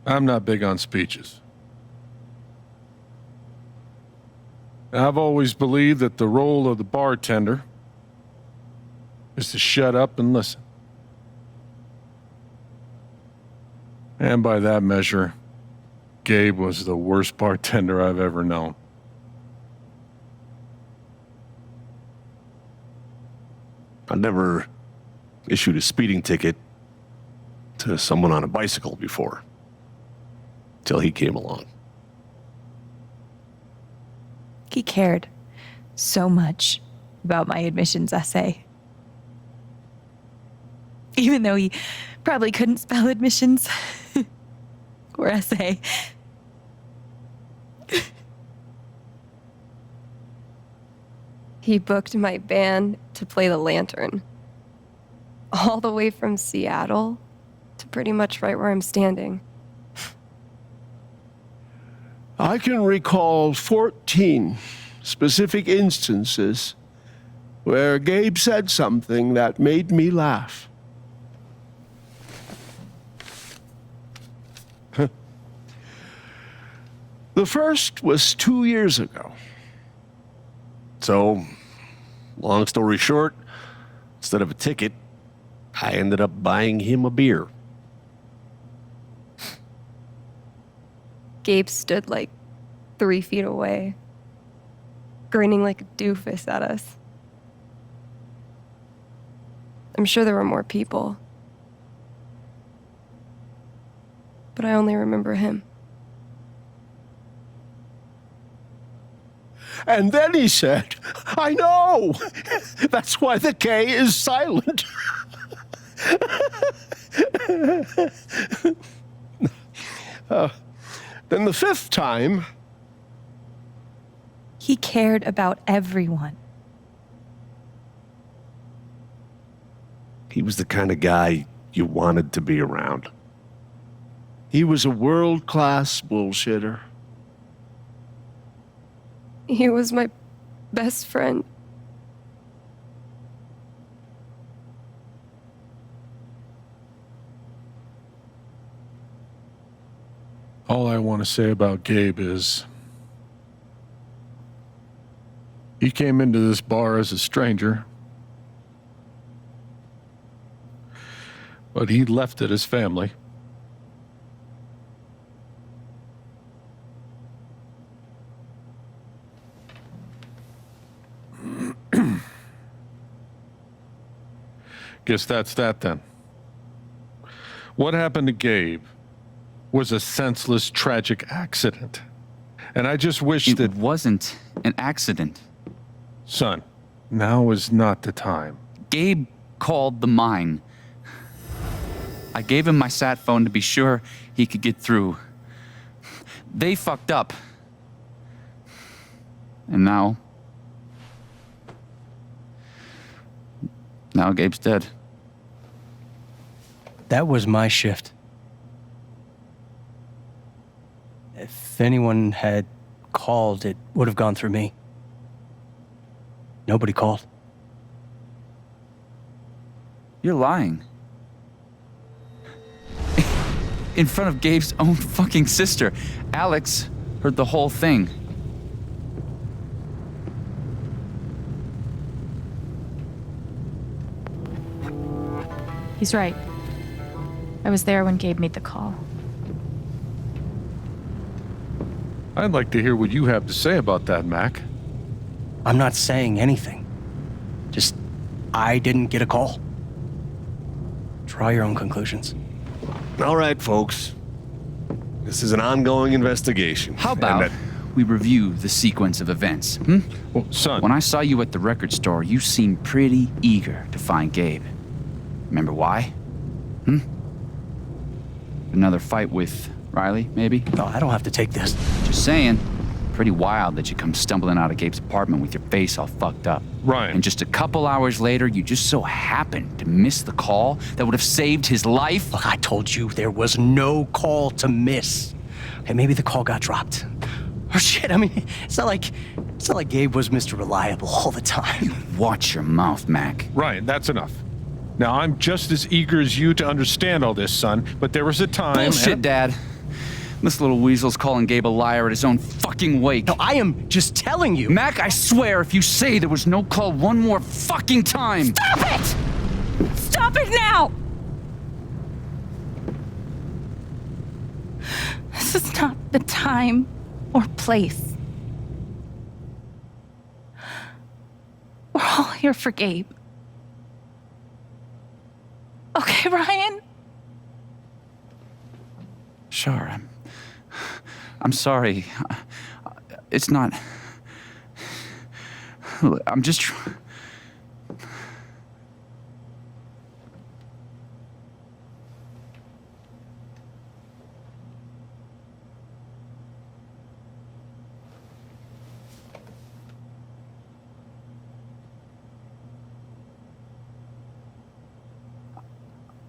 I'm not big on speeches. I've always believed that the role of the bartender is to shut up and listen. And by that measure, Gabe was the worst bartender I've ever known. I never issued a speeding ticket to someone on a bicycle before, till he came along. He cared so much about my admissions essay. Even though he probably couldn't spell admissions or essay. He booked my band to play the Lantern. All the way from Seattle to pretty much right where I'm standing. I can recall 14 specific instances where Gabe said something that made me laugh. The first was 2 years ago. So, long story short, instead of a ticket, I ended up buying him a beer. Gabe stood like 3 feet away, grinning like a doofus at us. I'm sure there were more people, but I only remember him. And then he said, I know! That's why the K is silent. Then the fifth time... He cared about everyone. He was the kind of guy you wanted to be around. He was a world-class bullshitter. He was my best friend. All I want to say about Gabe is he came into this bar as a stranger, but he left it as family. Guess that's that then. What happened to Gabe was a senseless, tragic accident. And I just wish that... It wasn't an accident. Son, now is not the time. Gabe called the mine. I gave him my sat phone to be sure he could get through. They fucked up. And now Gabe's dead. That was my shift. If anyone had called, it would have gone through me. Nobody called. You're lying. In front of Gabe's own fucking sister. Alex heard the whole thing. He's right. I was there when Gabe made the call. I'd like to hear what you have to say about that, Mac. I'm not saying anything. Just, I didn't get a call. Draw your own conclusions. All right, folks. This is an ongoing investigation. How about we review the sequence of events, hmm? Well, son... When I saw you at the record store, you seemed pretty eager to find Gabe. Remember why? Another fight with Riley, maybe? No, I don't have to take this. Just saying. Pretty wild that you come stumbling out of Gabe's apartment with your face all fucked up. Ryan. And just a couple hours later, you just so happened to miss the call that would have saved his life. Look, I told you there was no call to miss. Hey, maybe the call got dropped. Or shit, I mean, it's not like Gabe was Mr. Reliable all the time. Watch your mouth, Mac. Ryan, that's enough. Now, I'm just as eager as you to understand all this, son, but there was a time... Bullshit, Dad. This little weasel's calling Gabe a liar at his own fucking wake. No, I am just telling you. Mac, I swear, if you say there was no call one more fucking time. Stop it! Stop it now! This is not the time or place. We're all here for Gabe. Okay, Ryan? Sure, I'm sorry. It's not. I'm just.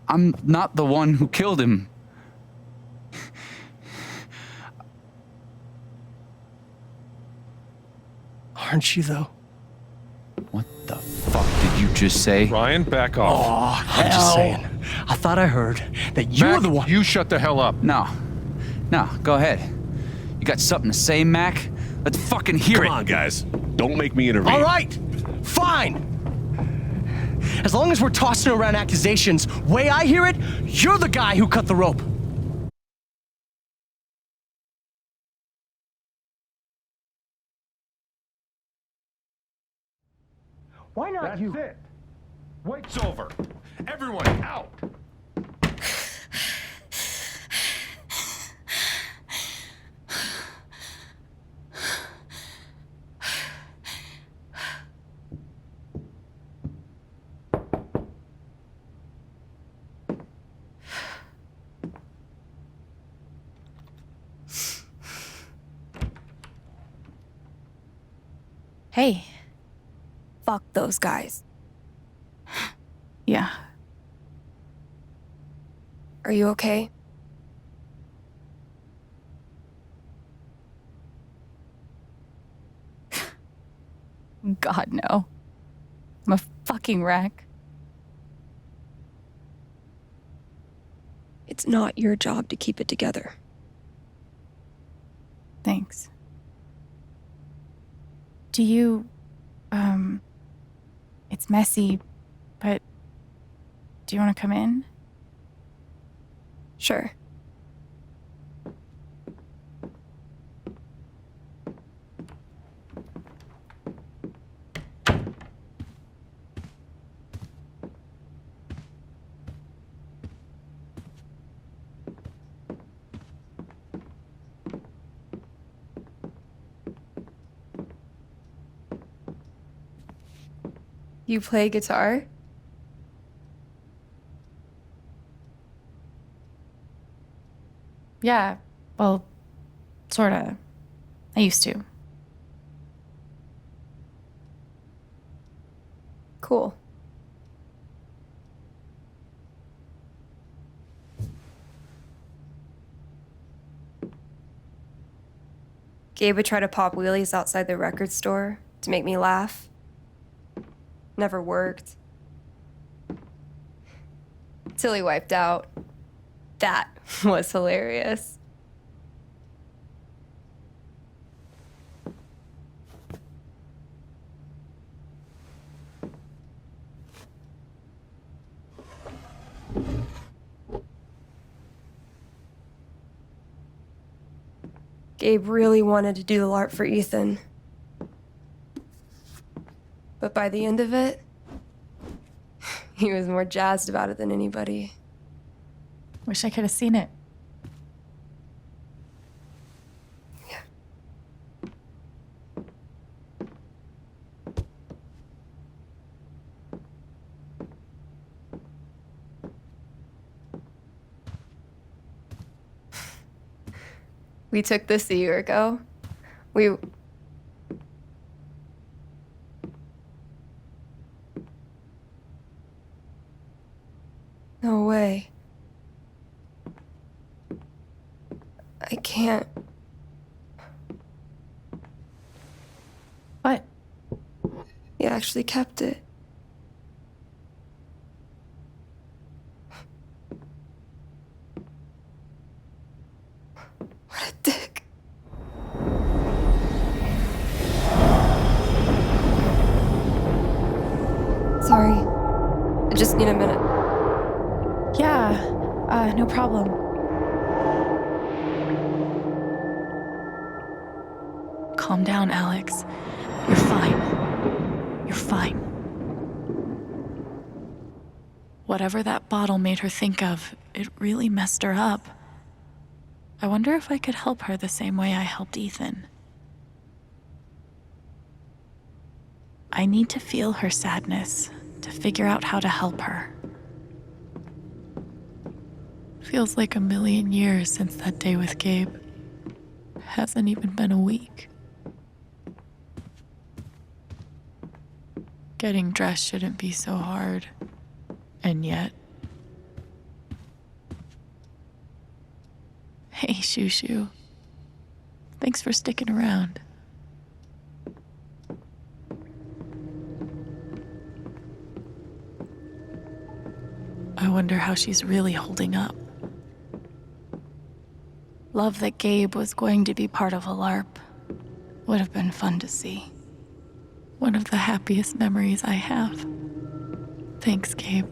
I'm not the one who killed him. Aren't you, though? What the fuck did you just say? Ryan, back off. I'm just saying. I thought I heard that you were Mac, the one. you shut the hell up. No, go ahead. You got something to say, Mac? Let's fucking hear Come it. on, guys. Don't make me intervene. All right, fine. As long as we're tossing around accusations, way I hear it, you're the guy who cut the rope. Why not That's you? it. Wake's over. Everyone out. Hey. Fuck those guys. Yeah. Are you okay? God, no. I'm a fucking wreck. It's not your job to keep it together. Thanks. Do you, it's messy, but do you want to come in? Sure. You play guitar? Yeah, well, sorta. I used to. Cool. Gabe would try to pop wheelies outside the record store to make me laugh. Never worked. Till he wiped out. That was hilarious. Gabe really wanted to do the LARP for Ethan. But by the end of it, he was more jazzed about it than anybody. Wish I could have seen it. We took this a year ago. No way. I can't. What? He actually kept it. I just need a minute. Yeah, no problem. Calm down, Alex. You're fine. You're fine. Whatever that bottle made her think of, it really messed her up. I wonder if I could help her the same way I helped Ethan. I need to feel her sadness to figure out how to help her. Feels like 1,000,000 years since that day with Gabe. Hasn't even been a week. Getting dressed shouldn't be so hard. And yet. Hey, Shushu. Thanks for sticking around. I wonder how she's really holding up. Love that Gabe was going to be part of a LARP. Would have been fun to see. One of the happiest memories I have. Thanks, Gabe.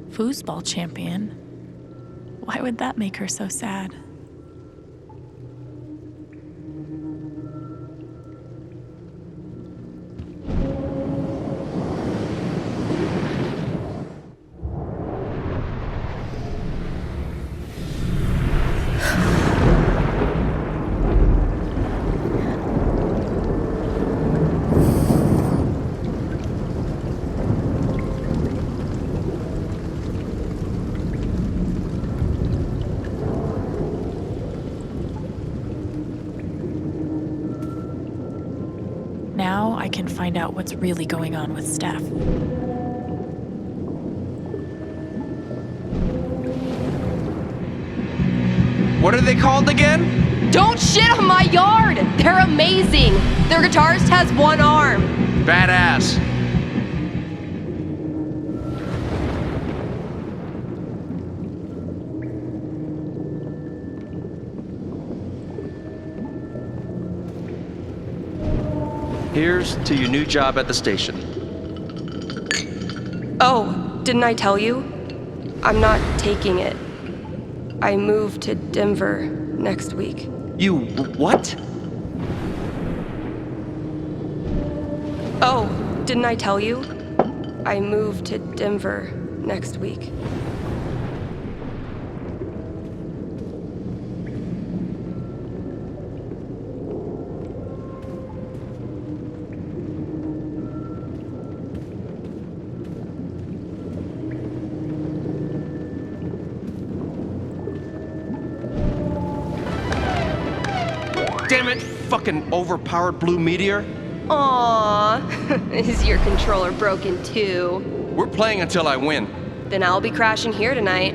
Foosball champion? Why would that make her so sad? Now I can find out what's really going on with Steph. What are they called again? Don't shit on my yard! They're amazing! Their guitarist has one arm. Badass. Here's to your new job at the station. Oh, didn't I tell you? I'm not taking it. I move to Denver next week. You what? Oh, didn't I tell you? I move to Denver next week. Damn it, fucking overpowered blue meteor. Aww, is your controller broken too? We're playing until I win. Then I'll be crashing here tonight.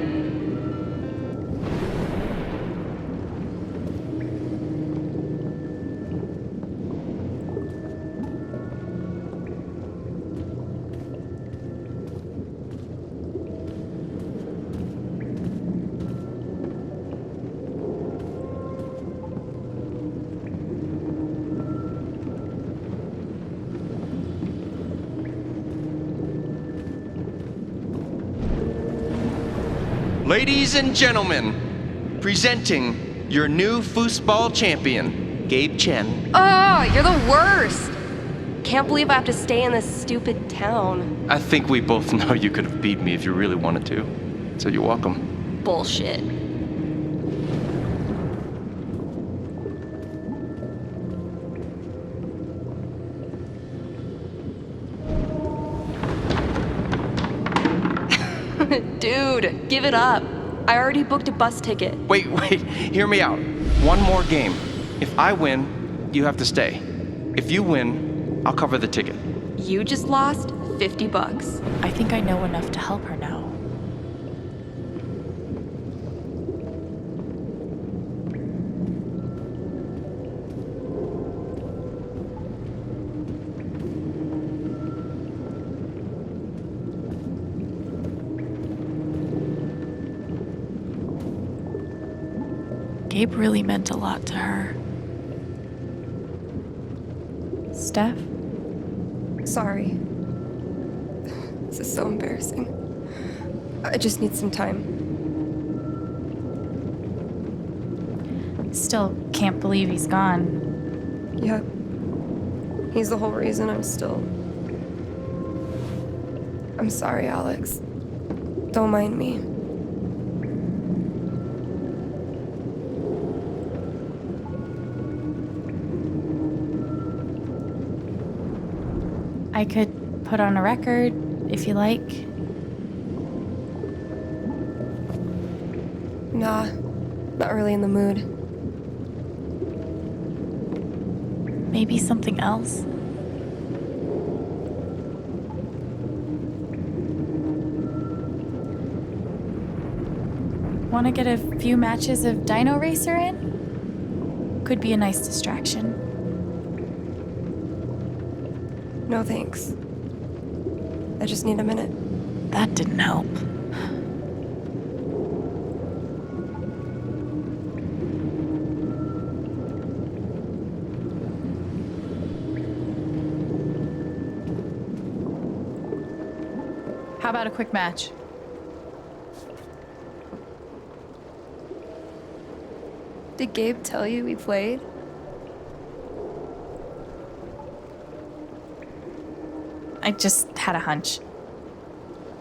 Ladies and gentlemen, presenting your new foosball champion, Gabe Chen. Oh, you're the worst! Can't believe I have to stay in this stupid town. I think we both know you could have beat me if you really wanted to. So you're welcome. Bullshit. Dude, give it up. I already booked a bus ticket. Wait, hear me out. One more game. If I win, you have to stay. If you win, I'll cover the ticket. You just lost $50. I think I know enough to help her now. Gabe really meant a lot to her. Steph? Sorry. This is so embarrassing. I just need some time. Still can't believe he's gone. Yep. He's the whole reason I'm sorry, Alex. Don't mind me. I could put on a record if you like. Nah, not really in the mood. Maybe something else? Want to get a few matches of Dino Racer in? Could be a nice distraction. No thanks. I just need a minute. That didn't help. How about a quick match? Did Gabe tell you we played? I just had a hunch.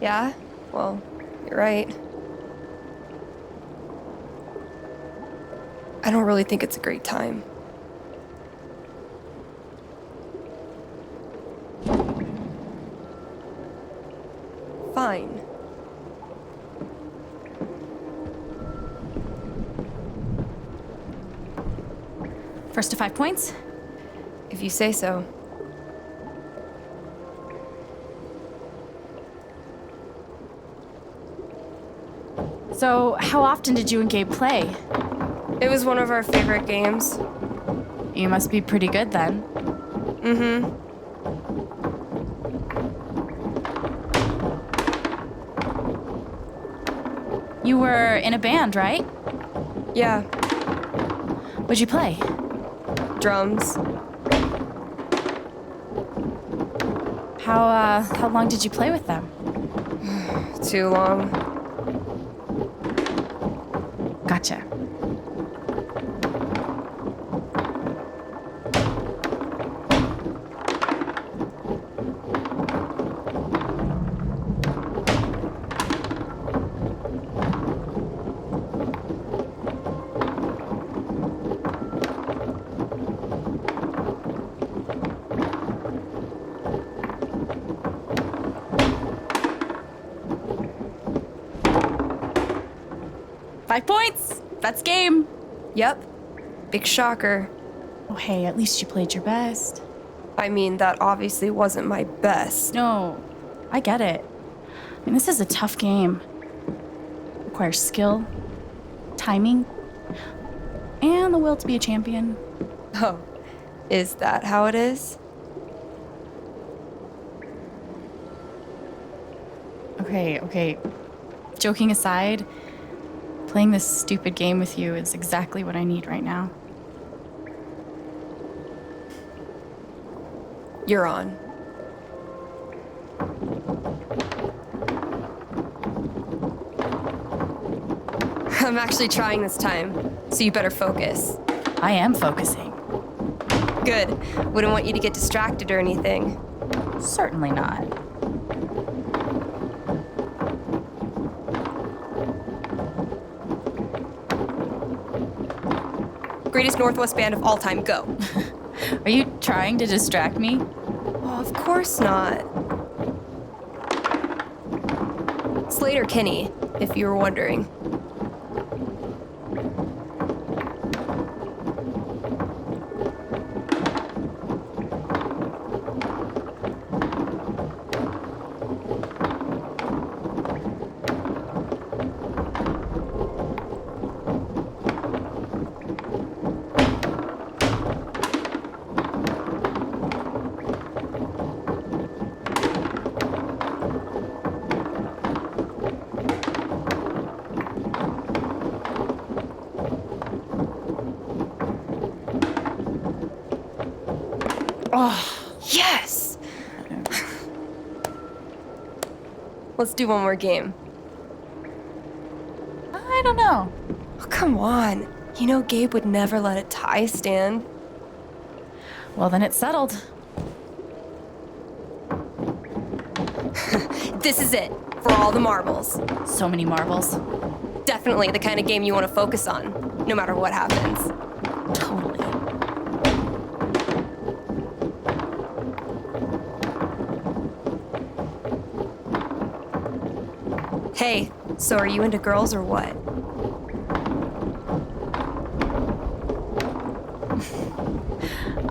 Yeah? Well, you're right. I don't really think it's a great time. Fine. First to 5 points? If you say so. So, how often did you and Gabe play? It was one of our favorite games. You must be pretty good then. Mm-hmm. You were in a band, right? Yeah. What'd you play? Drums. How long did you play with them? Too long. Gotcha. Five points! That's game! Yep. Big shocker. Oh, hey, at least you played your best. I mean, that obviously wasn't my best. No, I get it. I mean, this is a tough game. Requires skill, timing, and the will to be a champion. Oh, is that how it is? Okay. Joking aside, playing this stupid game with you is exactly what I need right now. You're on. I'm actually trying this time, so you better focus. I am focusing. Good. Wouldn't want you to get distracted or anything. Certainly not. Greatest Northwest band of all time, go. Are you trying to distract me? Oh, of course not. Slater Kinney, if you were wondering. Yes! Let's do one more game. I don't know. Oh, come on. You know Gabe would never let a tie stand. Well, then it's settled. This is it, for all the marbles. So many marbles. Definitely the kind of game you want to focus on, no matter what happens. Totally. Hey, so are you into girls or what?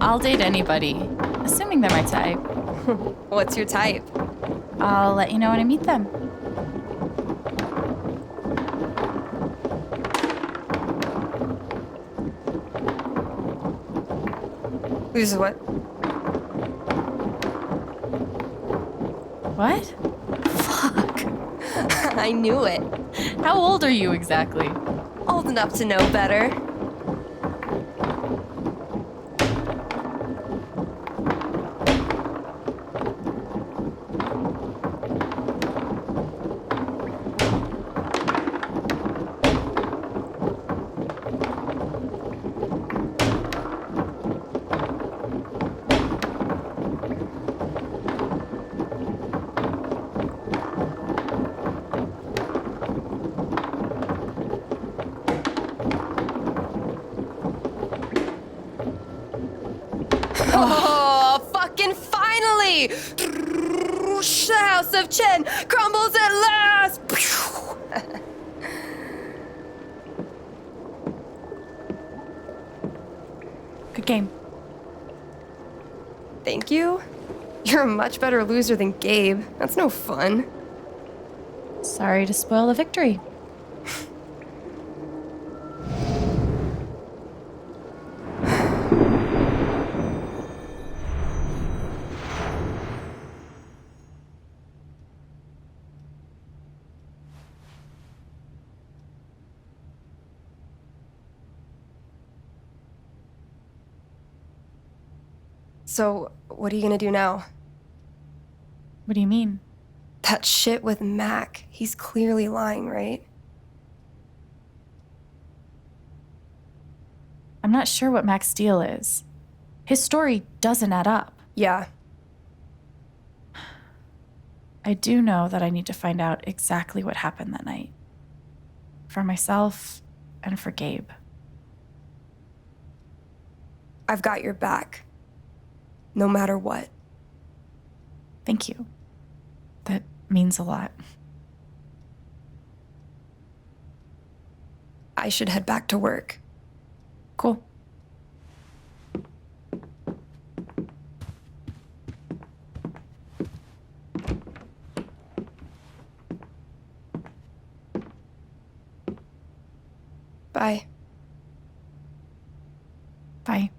I'll date anybody, assuming they're my type. What's your type? I'll let you know when I meet them. This is what? What? Fuck. I knew it. How old are you exactly? Old enough to know better. Oh, fucking finally! The House of Chen crumbles at last! Good game. Thank you? You're a much better loser than Gabe. That's no fun. Sorry to spoil the victory. So, what are you gonna do now? What do you mean? That shit with Mac. He's clearly lying, right? I'm not sure what Mac's deal is. His story doesn't add up. Yeah. I do know that I need to find out exactly what happened that night. For myself and for Gabe. I've got your back. No matter what. Thank you. That means a lot. I should head back to work. Cool. Bye. Bye.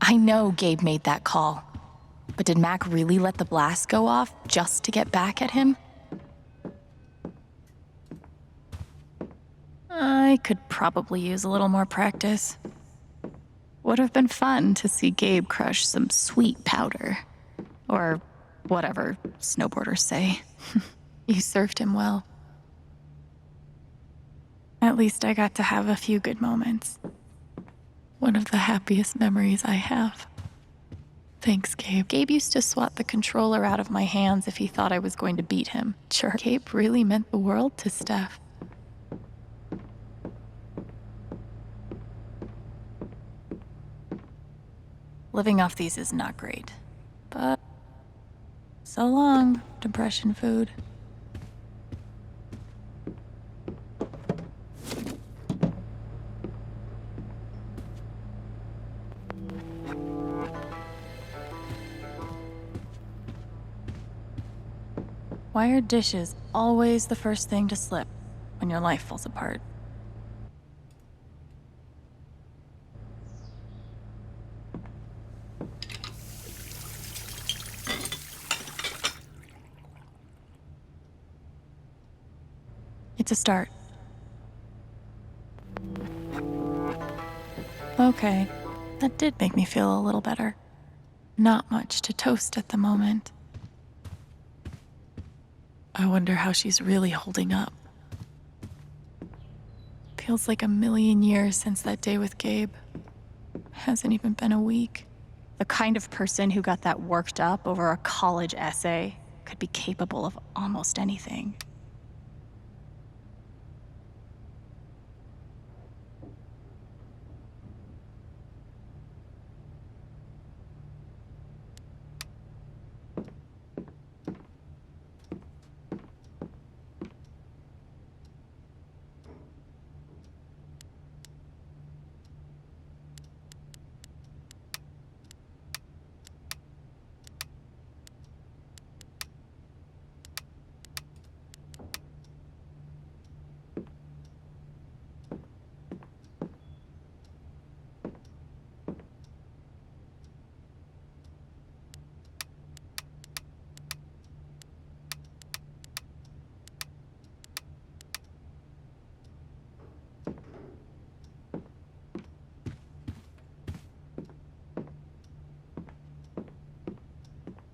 I know Gabe made that call. But did Mac really let the blast go off just to get back at him? I could probably use a little more practice. Would have been fun to see Gabe crush some sweet powder. Or whatever snowboarders say. You served him well. At least I got to have a few good moments. One of the happiest memories I have. Thanks, Gabe. Gabe used to swat the controller out of my hands if he thought I was going to beat him. Sure, Gabe really meant the world to Steph. Living off these is not great. But so long, depression food. Why are dishes always the first thing to slip when your life falls apart? It's a start. Okay, that did make me feel a little better. Not much to toast at the moment. I wonder how she's really holding up. Feels like a million years since that day with Gabe. Hasn't even been a week. The kind of person who got that worked up over a college essay could be capable of almost anything.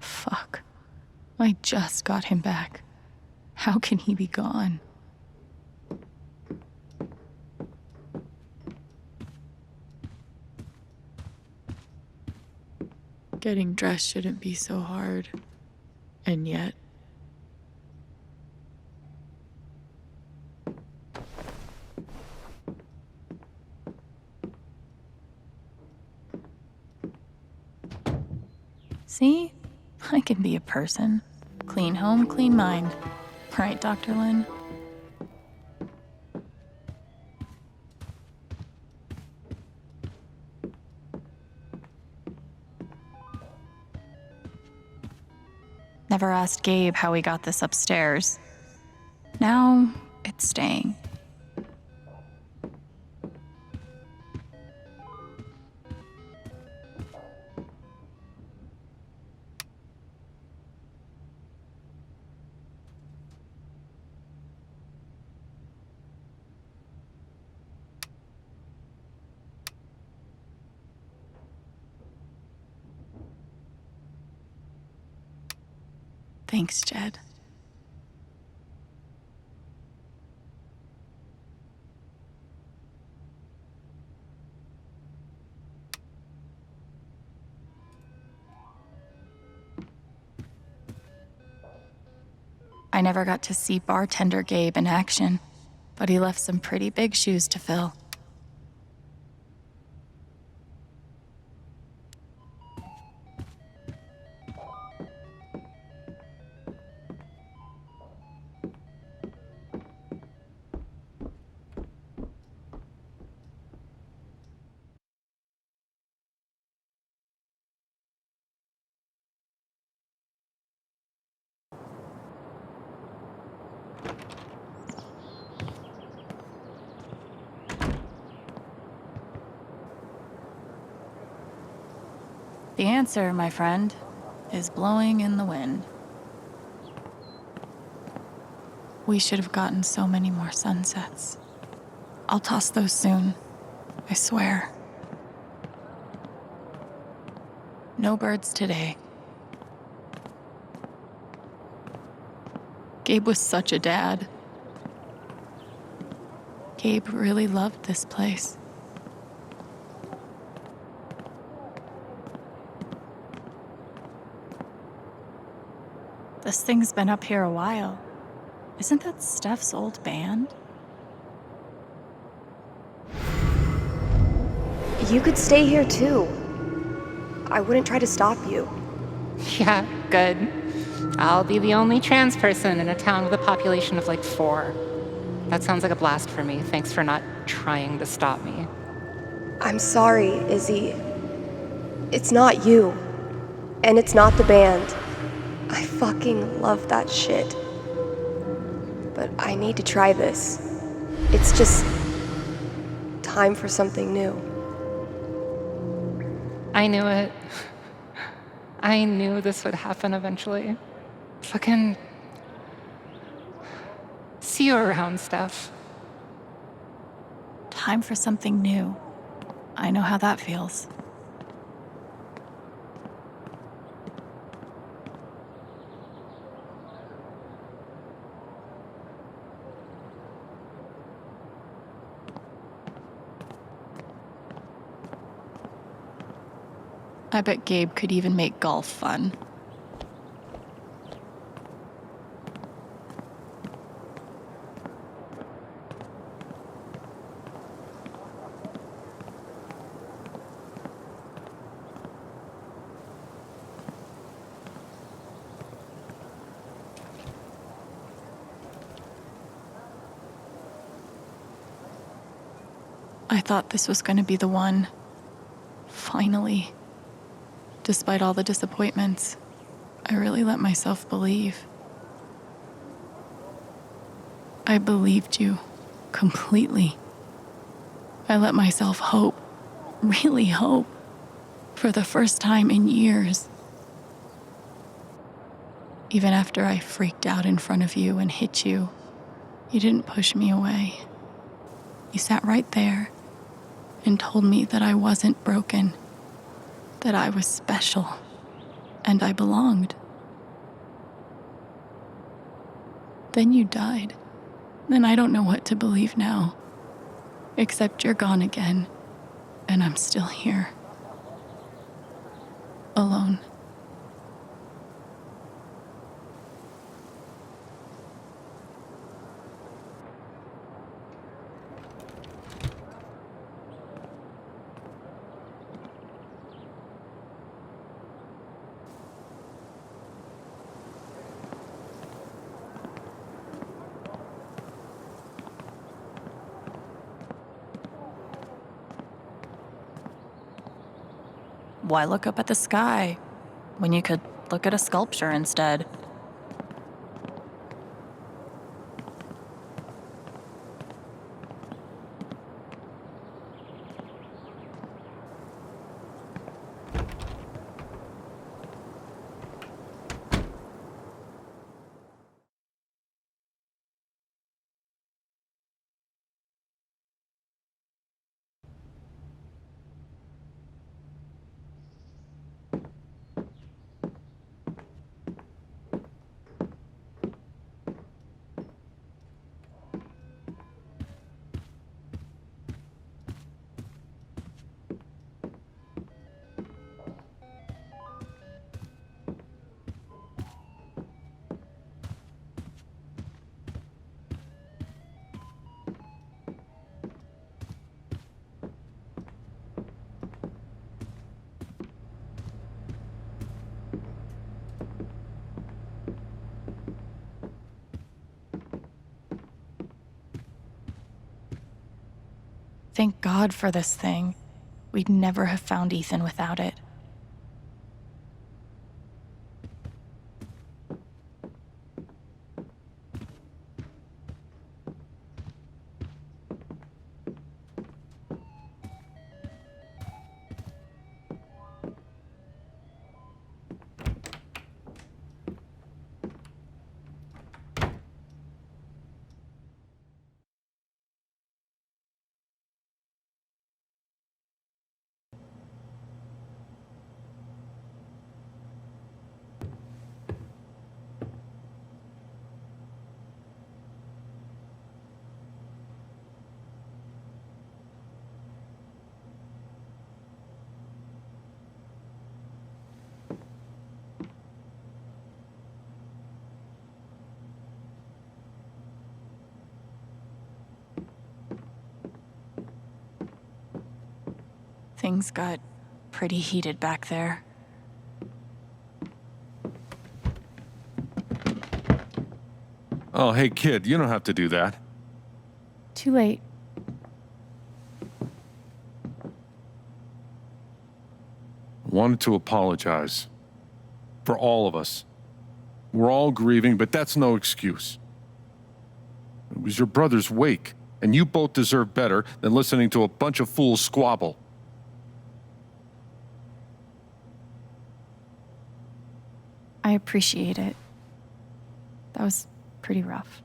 Fuck. I just got him back. How can he be gone? Getting dressed shouldn't be so hard. And yet... See? I can be a person. Clean home, clean mind. Right, Dr. Lin? Never asked Gabe how he got this upstairs. Now, it's staying. Thanks, Jed. I never got to see bartender Gabe in action, but he left some pretty big shoes to fill. The answer, my friend, is blowing in the wind. We should have gotten so many more sunsets. I'll toss those soon, I swear. No birds today. Gabe was such a dad. Gabe really loved this place. This thing's been up here a while. Isn't that Steph's old band? You could stay here too. I wouldn't try to stop you. Yeah, good. I'll be the only trans person in a town with a population of like 4. That sounds like a blast for me. Thanks for not trying to stop me. I'm sorry, Izzy. It's not you. And it's not the band. I fucking love that shit. But I need to try this. It's just time for something new. I knew it. I knew this would happen eventually. Fucking See you around, Steph. Time for something new. I know how that feels. I bet Gabe could even make golf fun. I thought this was going to be the one. Finally. Despite all the disappointments, I really let myself believe. I believed you completely. I let myself hope, really hope, for the first time in years. Even after I freaked out in front of you and hit you, you didn't push me away. You sat right there and told me that I wasn't broken, that I was special, and I belonged. Then you died, and I don't know what to believe now, except you're gone again, and I'm still here, alone. Why look up at the sky when you could look at a sculpture instead? Thank God for this thing. We'd never have found Ethan without it. Things got pretty heated back there. Oh, hey, kid, you don't have to do that. Too late. I wanted to apologize. For all of us. We're all grieving, but that's no excuse. It was your brother's wake, and you both deserve better than listening to a bunch of fools squabble. I appreciate it. That was pretty rough.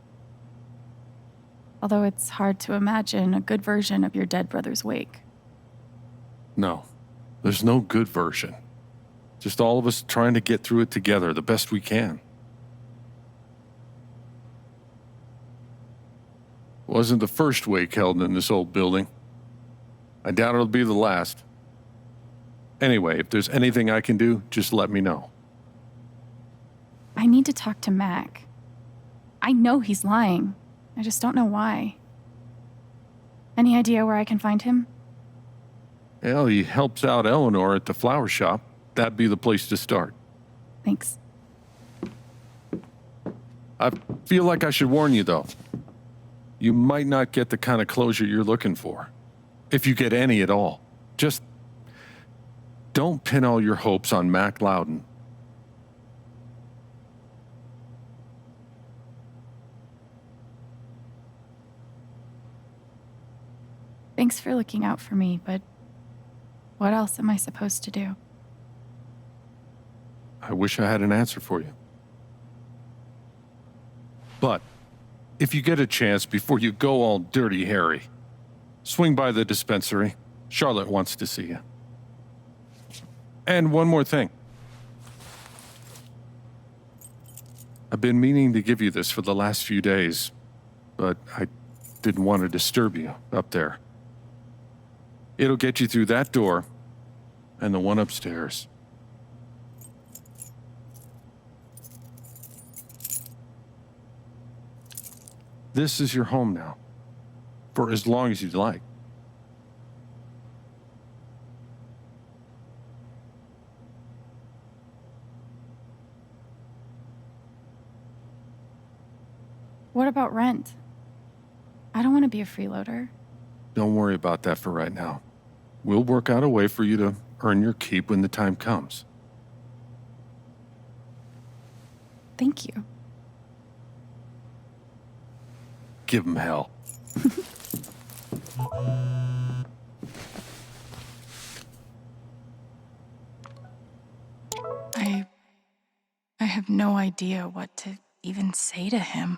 Although it's hard to imagine a good version of your dead brother's wake. No, there's no good version. Just all of us trying to get through it together the best we can. Wasn't the first wake held in this old building. I doubt it'll be the last. Anyway, if there's anything I can do, just let me know. I need to talk to Mac. I know he's lying. I just don't know why. Any idea where I can find him? Well, he helps out Eleanor at the flower shop. That'd be the place to start. Thanks. I feel like I should warn you, though. You might not get the kind of closure you're looking for. If you get any at all. Just don't pin all your hopes on Mac Loudon. Thanks for looking out for me, but what else am I supposed to do? I wish I had an answer for you. But if you get a chance before you go all dirty Harry, swing by the dispensary. Charlotte wants to see you. And one more thing. I've been meaning to give you this for the last few days, but I didn't want to disturb you up there. It'll get you through that door and the one upstairs. This is your home now, for as long as you'd like. What about rent? I don't want to be a freeloader. Don't worry about that for right now. We'll work out a way for you to earn your keep when the time comes. Thank you. Give 'em hell. I have no idea what to even say to him.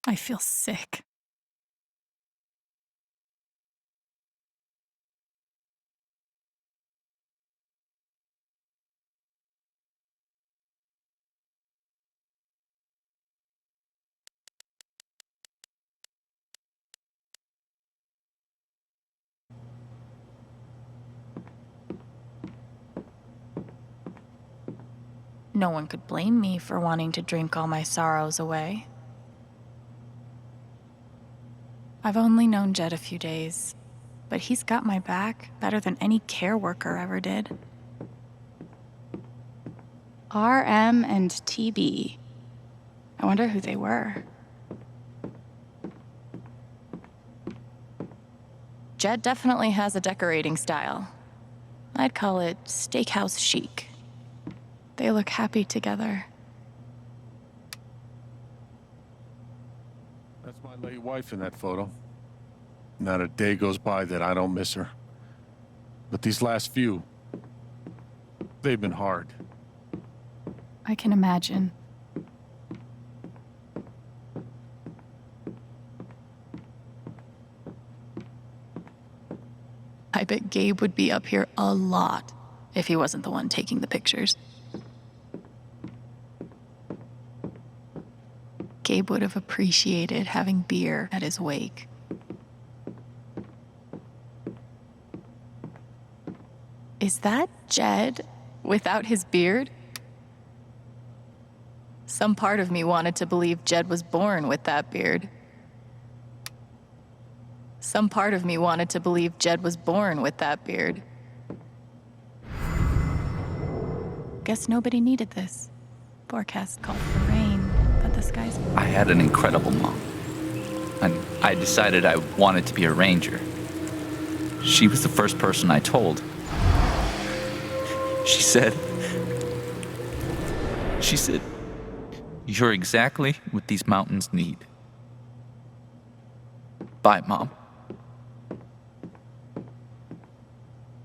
I feel sick. No one could blame me for wanting to drink all my sorrows away. I've only known Jed a few days, but he's got my back better than any care worker ever did. RM and TB. I wonder who they were. Jed definitely has a decorating style. I'd call it steakhouse chic. They look happy together. That's my late wife in that photo. Not a day goes by that I don't miss her. But these last few, they've been hard. I can imagine. I bet Gabe would be up here a lot if he wasn't the one taking the pictures. Gabe would have appreciated having beer at his wake. Is that Jed without his beard? Some part of me wanted to believe Jed was born with that beard. Some part of me wanted to believe Jed was born with that beard. Guess nobody needed this. Forecast called for rain, but the skies... I had an incredible mom. And I decided I wanted to be a ranger. She was the first person I told. She said, "You're exactly what these mountains need." Bye, Mom.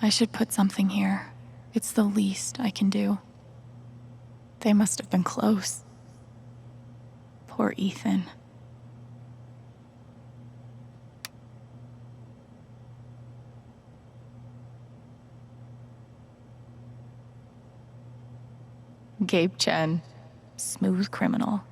I should put something here. It's the least I can do. They must have been close. Poor Ethan. Gabe Chen, smooth criminal.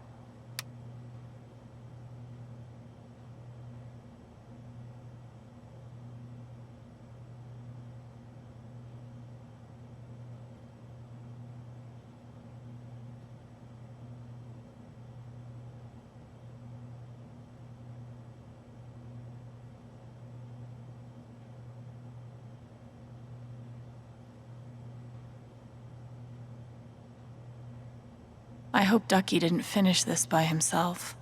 I hope Ducky didn't finish this by himself.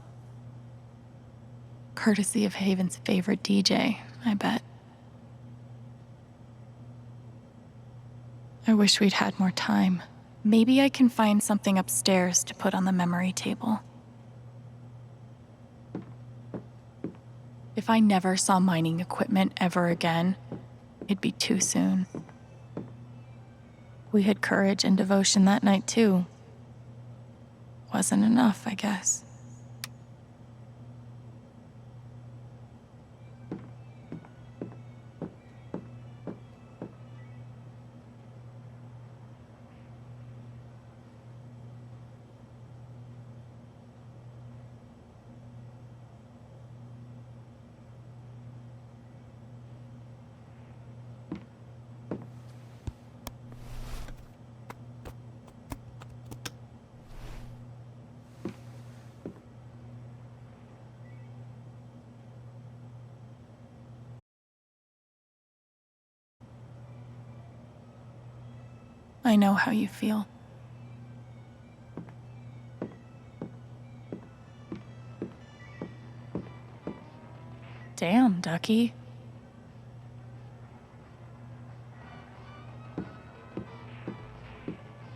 Courtesy of Haven's favorite DJ, I bet. I wish we'd had more time. Maybe I can find something upstairs to put on the memory table. If I never saw mining equipment ever again, it'd be too soon. We had courage and devotion that night, too. Wasn't enough, I guess. I know how you feel. Damn, Ducky.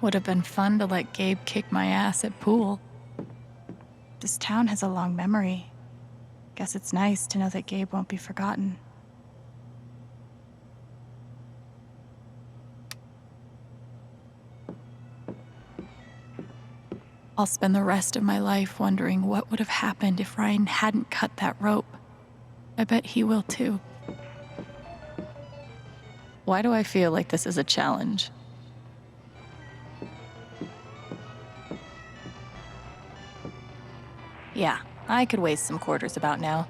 Would have been fun to let Gabe kick my ass at pool. This town has a long memory. Guess it's nice to know that Gabe won't be forgotten. I'll spend the rest of my life wondering what would have happened if Ryan hadn't cut that rope. I bet he will too. Why do I feel like this is a challenge? Yeah, I could waste some quarters about now.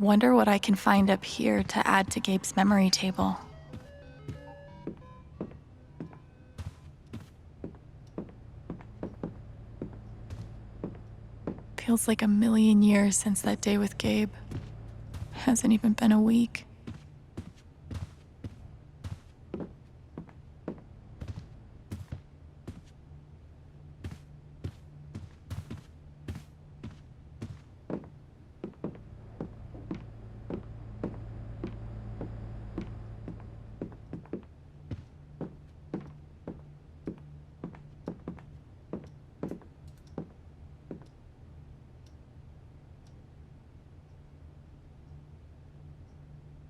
Wonder what I can find up here to add to Gabe's memory table. Feels like a million years since that day with Gabe. Hasn't even been a week.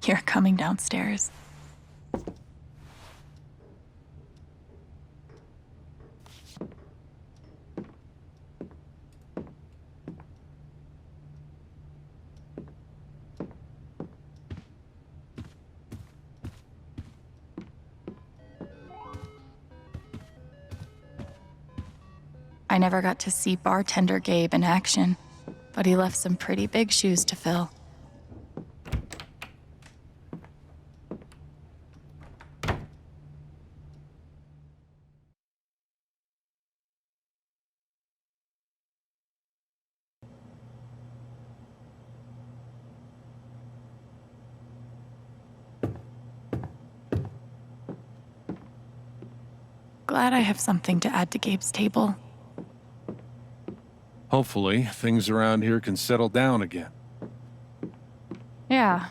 You're coming downstairs. I never got to see bartender Gabe in action, but he left some pretty big shoes to fill. Glad I have something to add to Gabe's table. Hopefully, things around here can settle down again. Yeah,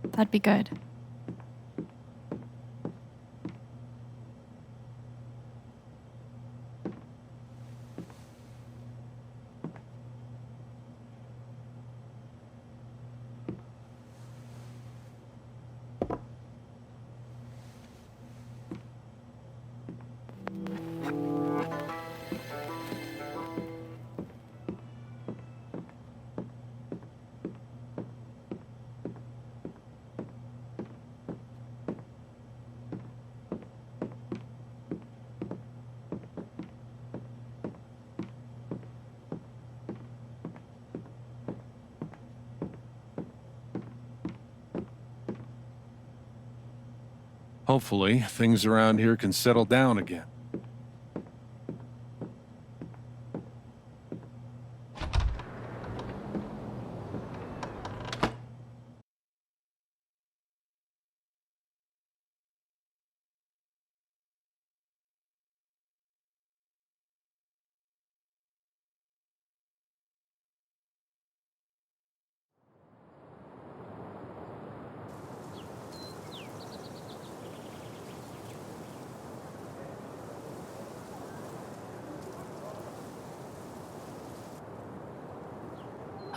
that'd be good. Hopefully, things around here can settle down again.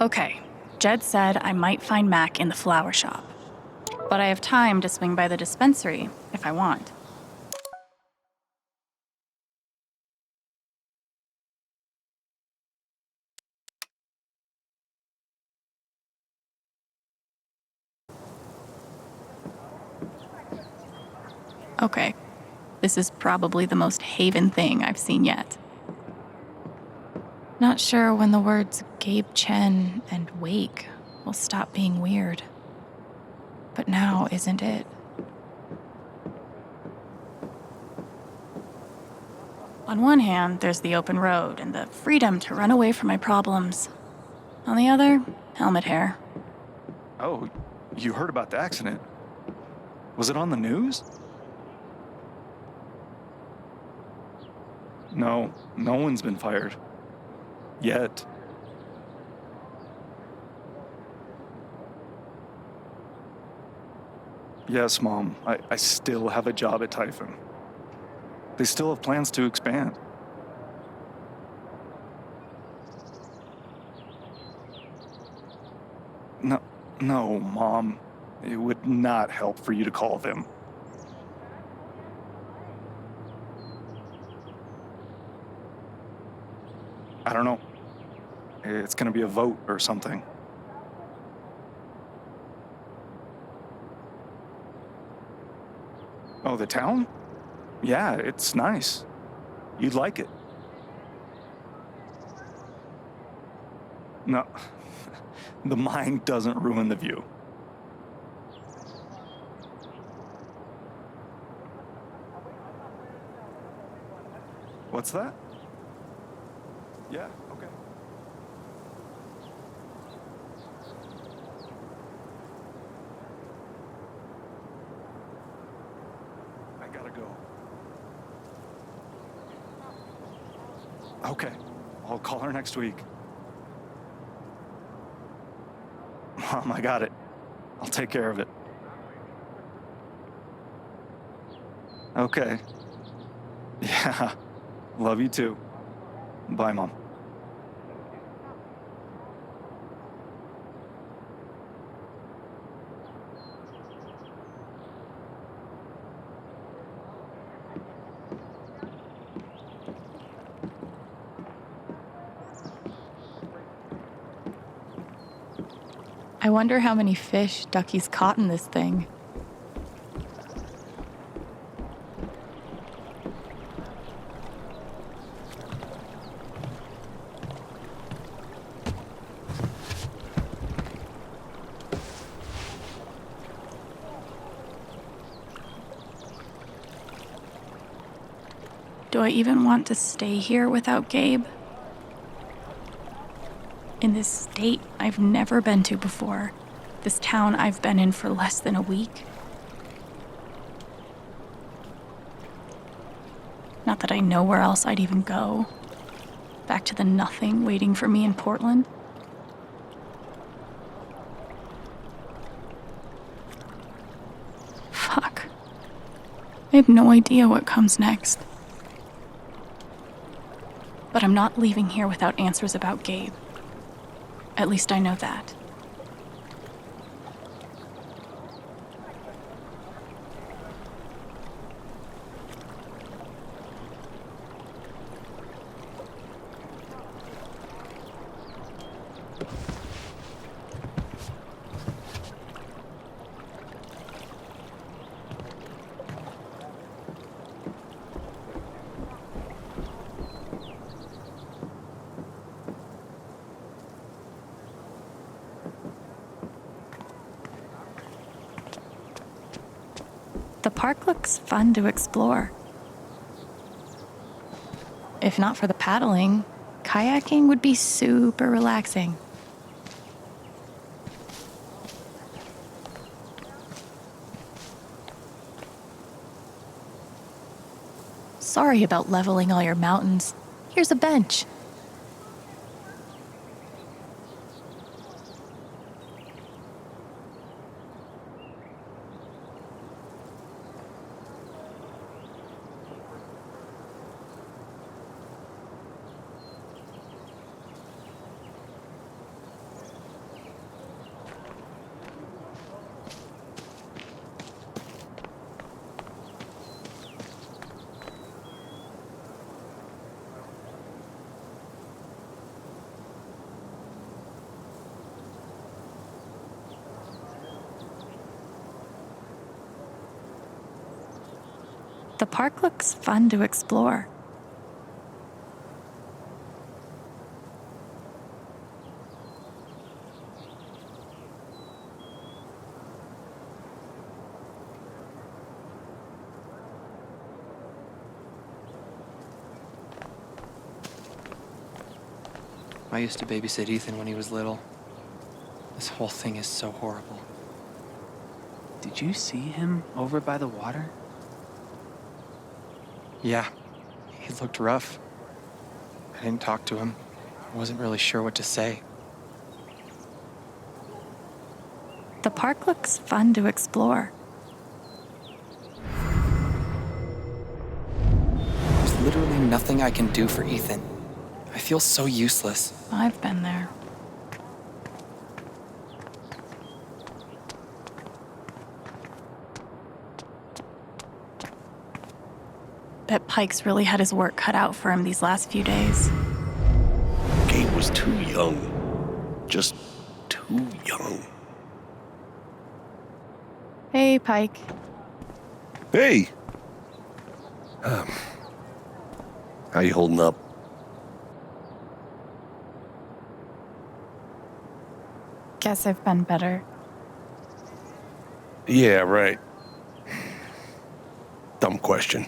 Okay, Jed said I might find Mac in the flower shop. But I have time to swing by the dispensary if I want. Okay, this is probably the most Haven thing I've seen yet. Not sure when the words Gabe Chen and Wake will stop being weird. But now isn't it? On one hand, there's the open road and the freedom to run away from my problems. On the other, helmet hair. Oh, you heard about the accident? Was it on the news? No, no one's been fired. Yet. Yes, Mom, I still have a job at Typhon. They still have plans to expand. No, Mom. It would not help for you to call them. I don't know. It's gonna be a vote or something. Oh, the town? Yeah, it's nice. You'd like it. No, the mine doesn't ruin the view. What's that? Yeah, okay. I gotta go. Okay, I'll call her next week. Mom, I got it. I'll take care of it. Okay. Yeah, love you too. Bye, Mom. I wonder how many fish Ducky's caught in this thing. Do I even want to stay here without Gabe? In this state I've never been to before. This town I've been in for less than a week. Not that I know where else I'd even go. Back to the nothing waiting for me in Portland. Fuck. I have no idea what comes next. But I'm not leaving here without answers about Gabe. At least I know that. The park looks fun to explore. If not for the paddling, kayaking would be super relaxing. Sorry about leveling all your mountains. Here's a bench. The park looks fun to explore. I used to babysit Ethan when he was little. This whole thing is so horrible. Did you see him over by the water? Yeah, he looked rough. I didn't talk to him. I wasn't really sure what to say. The park looks fun to explore. There's literally nothing I can do for Ethan. I feel so useless. I've been there. Bet Pike's really had his work cut out for him these last few days. Gabe was too young. Just too young. Hey, Pike. Hey! How you holding up? Guess I've been better. Yeah, right. Dumb question.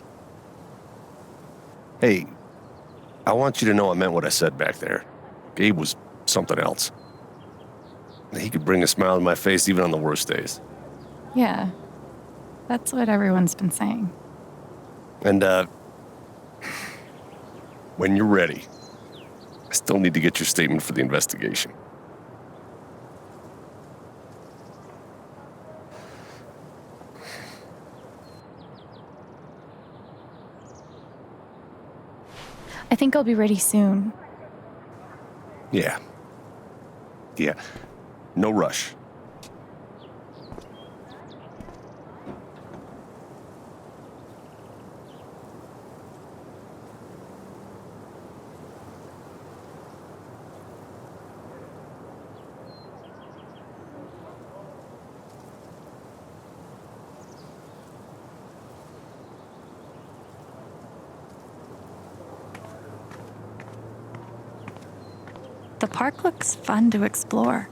Hey, I want you to know I meant what I said back there. Gabe was something else. He could bring a smile to my face even on the worst days. Yeah, that's what everyone's been saying. And, when you're ready, I still need to get your statement for the investigation. I think I'll be ready soon. Yeah. Yeah. No rush. The park looks fun to explore.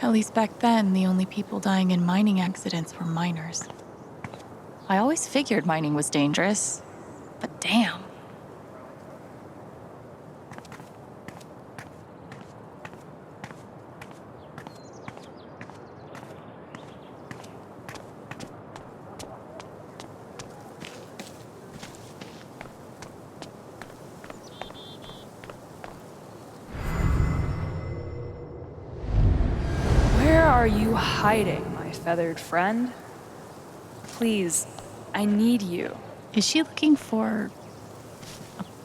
At least back then, the only people dying in mining accidents were miners. I always figured mining was dangerous, but damn. Where are you hiding, my feathered friend? Please, I need you. Is she looking for...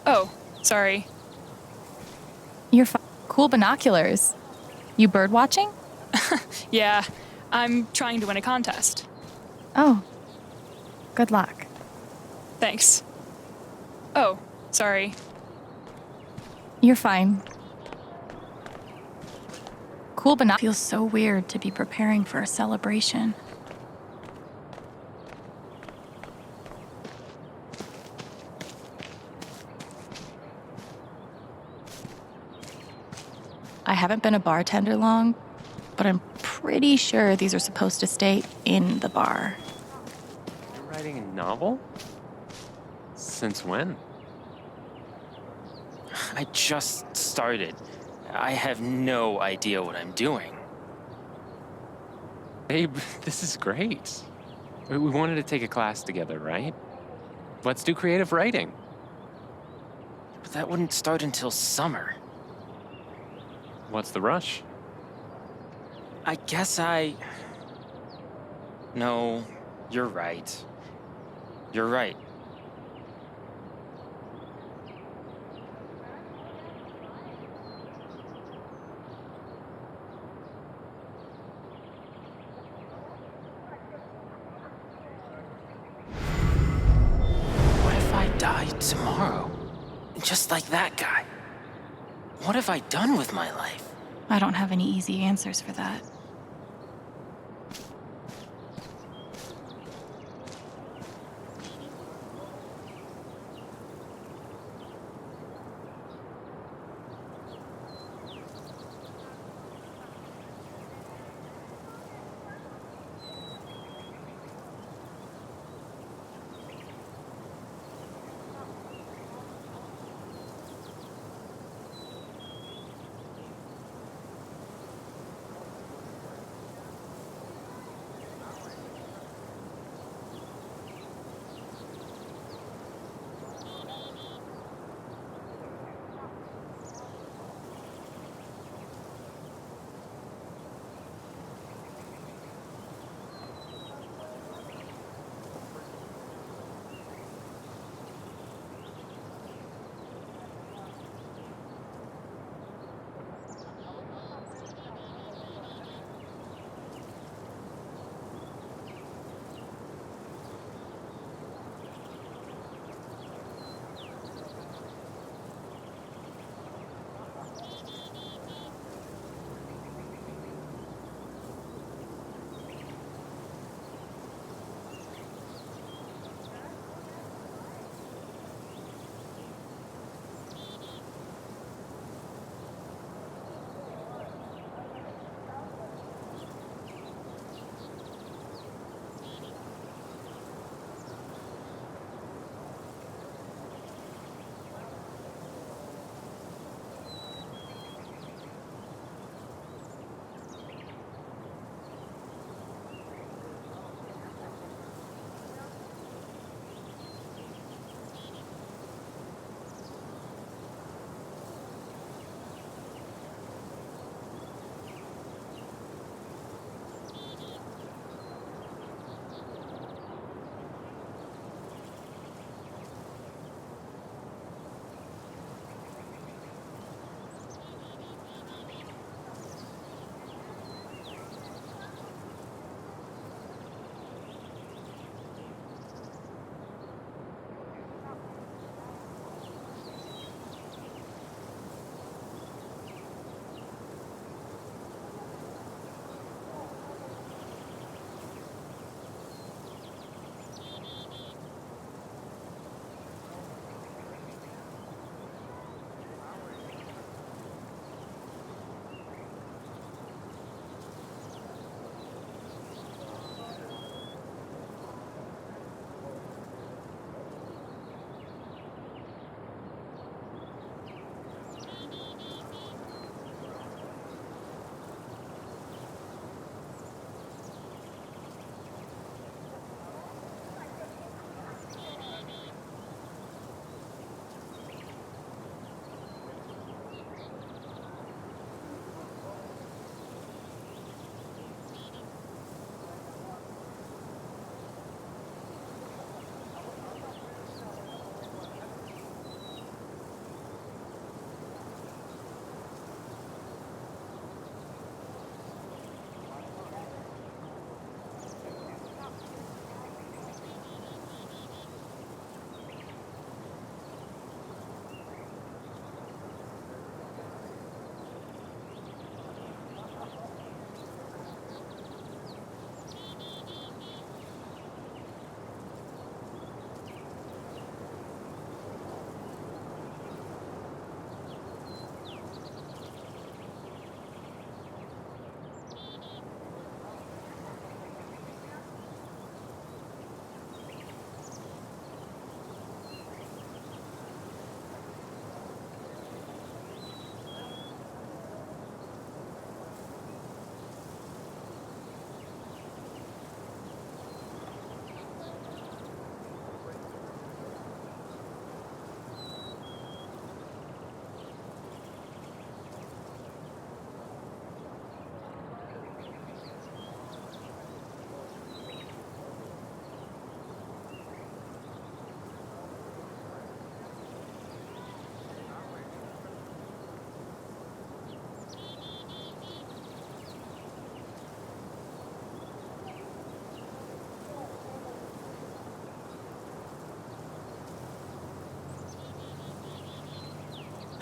Oh, sorry. Your cool binoculars? You bird watching? Yeah, I'm trying to win a contest. Oh. Good luck. Thanks. Oh, sorry. You're fine. Cool binoculars. Feels so weird to be preparing for a celebration. I haven't been a bartender long, but I'm pretty sure these are supposed to stay in the bar. You're writing a novel? Since when? I just started. I have no idea what I'm doing. Babe, this is great. We wanted to take a class together, right? Let's do creative writing. But that wouldn't start until summer. What's the rush? I guess No, you're right. You're right. What if I died tomorrow? Just like that guy? What have I done with my life? I don't have any easy answers for that.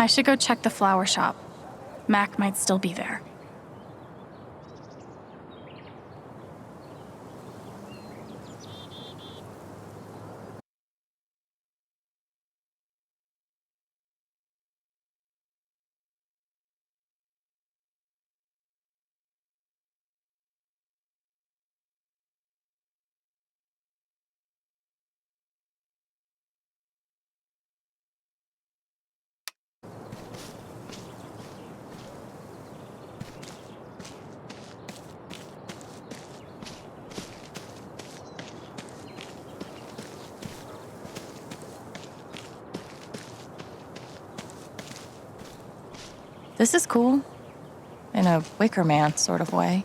I should go check the flower shop. Mac might still be there. This is cool. In a Wicker Man sort of way.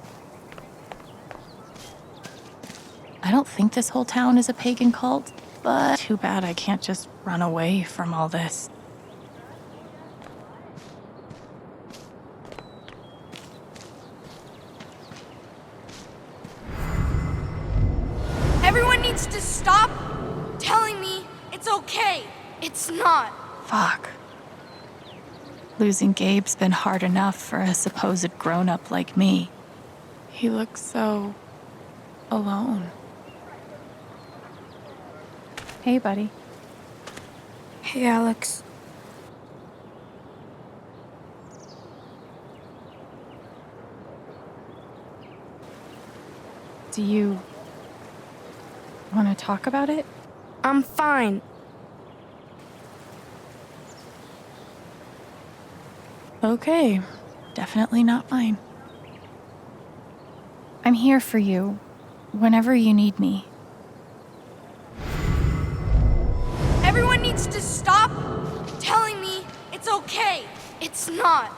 I don't think this whole town is a pagan cult, but too bad I can't just run away from all this. Everyone needs to stop telling me it's okay. It's not. Fuck. Losing Gabe's been hard enough for a supposed grown-up like me. He looks so alone. Hey, buddy. Hey, Alex. Do you want to talk about it? I'm fine. Okay, definitely not fine. I'm here for you, whenever you need me. Everyone needs to stop telling me it's okay. It's not.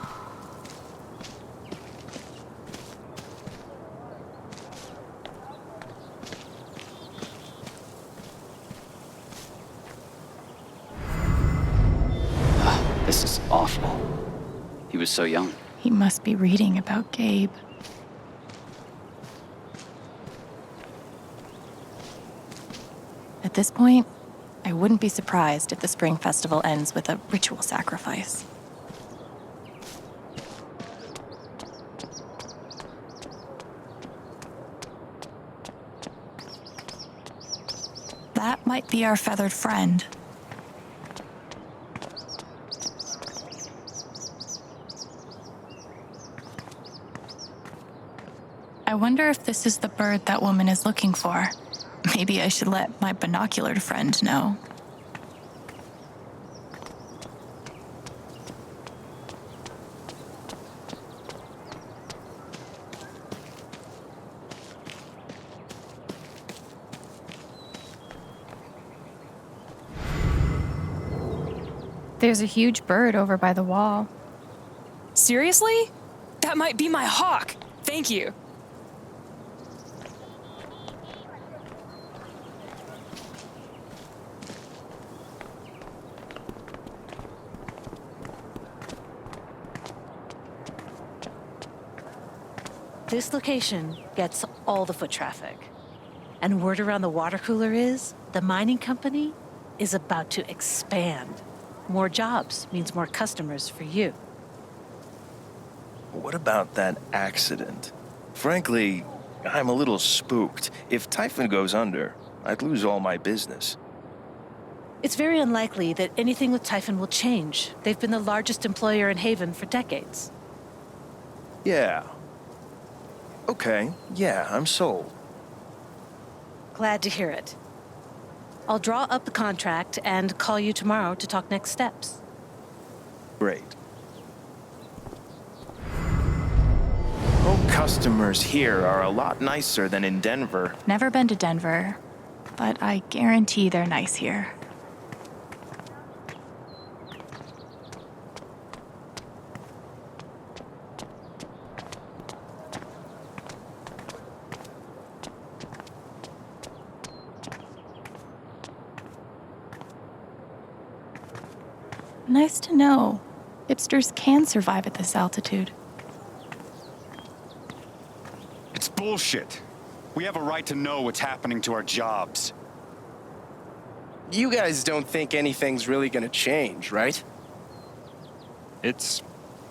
This is awful. He was so young. He must be reading about Gabe. At this point, I wouldn't be surprised if the Spring Festival ends with a ritual sacrifice. That might be our feathered friend. I wonder if this is the bird that woman is looking for. Maybe I should let my binoculared friend know. There's a huge bird over by the wall. Seriously? That might be my hawk. Thank you. This location gets all the foot traffic. And word around the water cooler is the mining company is about to expand. More jobs means more customers for you. What about that accident? Frankly, I'm a little spooked. If Typhon goes under, I'd lose all my business. It's very unlikely that anything with Typhon will change. They've been the largest employer in Haven for decades. Yeah. Okay, yeah, I'm sold. Glad to hear it. I'll draw up the contract and call you tomorrow to talk next steps. Great. Customers here are a lot nicer than in Denver. Never been to Denver, but I guarantee they're nice here. Nice to know. Hipsters can survive at this altitude. It's bullshit. We have a right to know what's happening to our jobs. You guys don't think anything's really gonna change, right? It's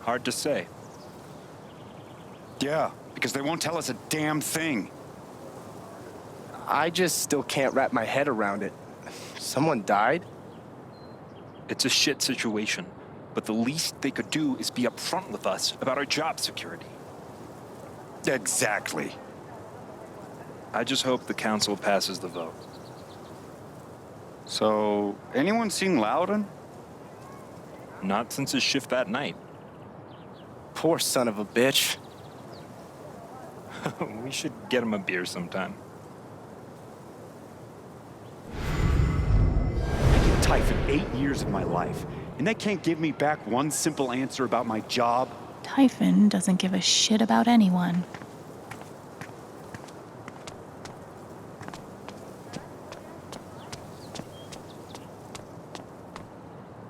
hard to say. Yeah, because they won't tell us a damn thing. I just still can't wrap my head around it. Someone died? It's a shit situation, but the least they could do is be upfront with us about our job security. Exactly. I just hope the council passes the vote. So, anyone seen Loudon? Not since his shift that night. Poor son of a bitch. We should get him a beer sometime. I give Typhon 8 years of my life, and they can't give me back one simple answer about my job. Typhon doesn't give a shit about anyone.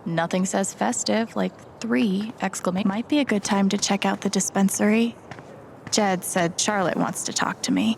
Nothing says festive like 3 exclamation. Might be a good time to check out the dispensary. Jed said Charlotte wants to talk to me.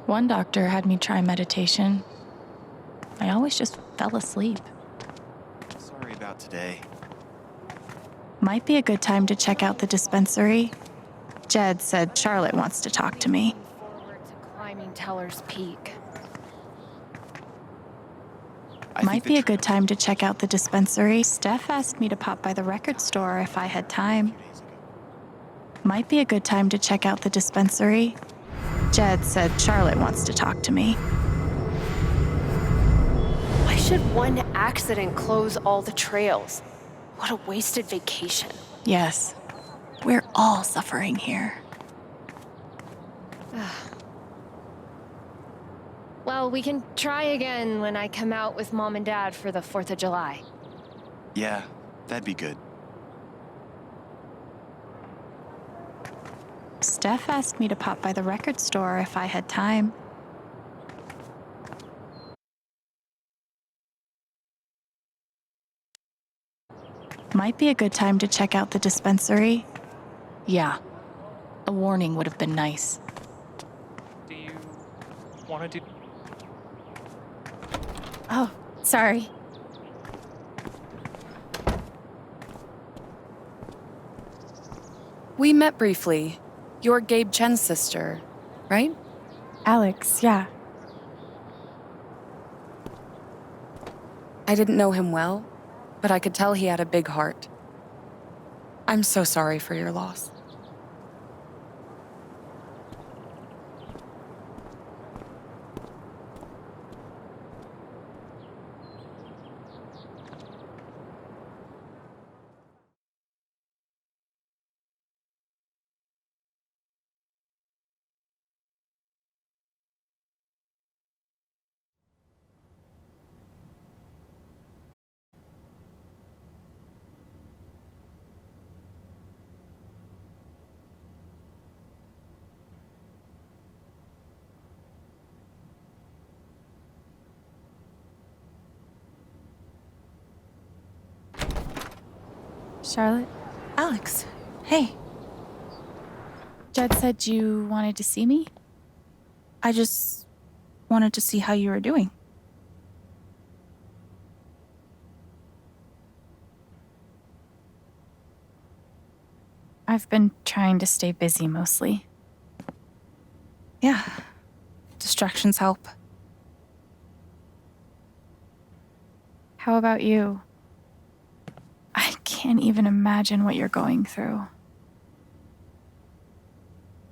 One doctor had me try meditation. I always just fell asleep. Sorry about today. Might be a good time to check out the dispensary. Jed said Charlotte wants to talk to me. Climbing Teller's Peak. Might be a good time to check out the dispensary. Steph asked me to pop by the record store if I had time. Might be a good time to check out the dispensary. Jed said Charlotte wants to talk to me. Why should one accident close all the trails? What a wasted vacation. Yes, we're all suffering here. Well, we can try again when I come out with Mom and Dad for the 4th of July. Yeah, that'd be good. Steph asked me to pop by the record store if I had time. Might be a good time to check out the dispensary. Yeah, a warning would have been nice. Do you want to do... Oh, sorry. We met briefly. You're Gabe Chen's sister, right? Alex, yeah. I didn't know him well, but I could tell he had a big heart. I'm so sorry for your loss. Charlotte? Alex, hey. Jed said you wanted to see me? I just wanted to see how you were doing. I've been trying to stay busy mostly. Yeah, distractions help. How about you? I can't even imagine what you're going through.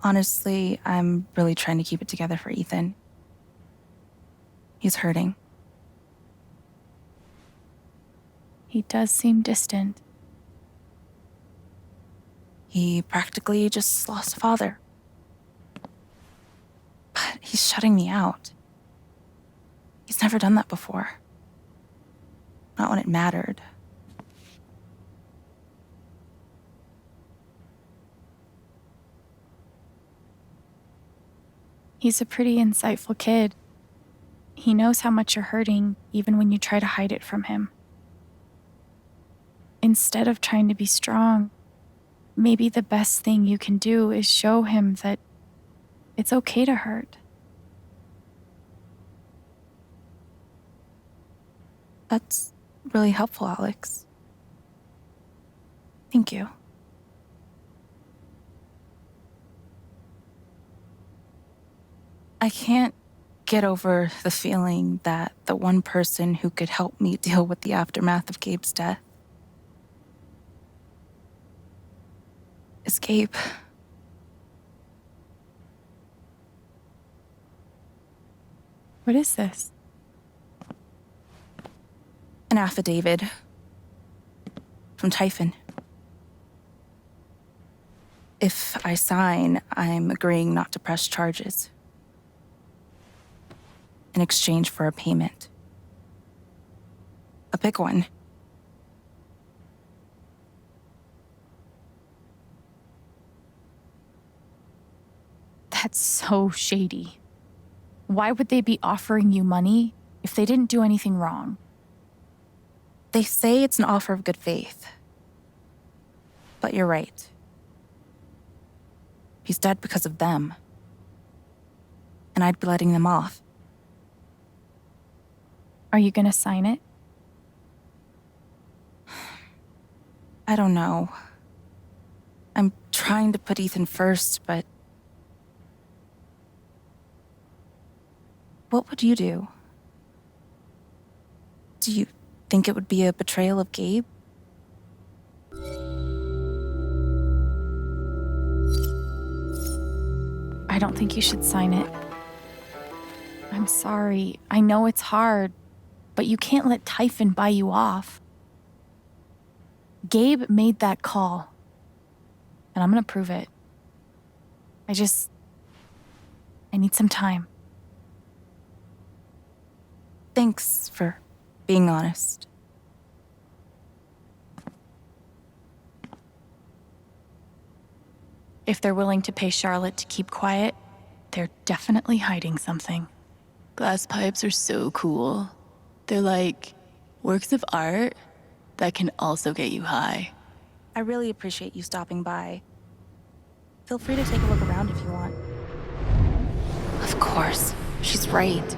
Honestly, I'm really trying to keep it together for Ethan. He's hurting. He does seem distant. He practically just lost a father. But he's shutting me out. He's never done that before. Not when it mattered. He's a pretty insightful kid. He knows how much you're hurting, even when you try to hide it from him. Instead of trying to be strong, maybe the best thing you can do is show him that it's okay to hurt. That's really helpful, Alex. Thank you. I can't get over the feeling that the one person who could help me deal with the aftermath of Gabe's death is Gabe. What is this? An affidavit from Typhon. If I sign, I'm agreeing not to press charges in exchange for a payment. A big one. That's so shady. Why would they be offering you money if they didn't do anything wrong? They say it's an offer of good faith. But you're right. He's dead because of them. And I'd be letting them off. Are you gonna sign it? I don't know. I'm trying to put Ethan first, but... What would you do? Do you think it would be a betrayal of Gabe? I don't think you should sign it. I'm sorry. I know it's hard, but you can't let Typhon buy you off. Gabe made that call, and I'm gonna prove it. I need some time. Thanks for being honest. If they're willing to pay Charlotte to keep quiet, they're definitely hiding something. Glass pipes are so cool. They're like works of art that can also get you high. I really appreciate you stopping by. Feel free to take a look around if you want. Of course, she's right.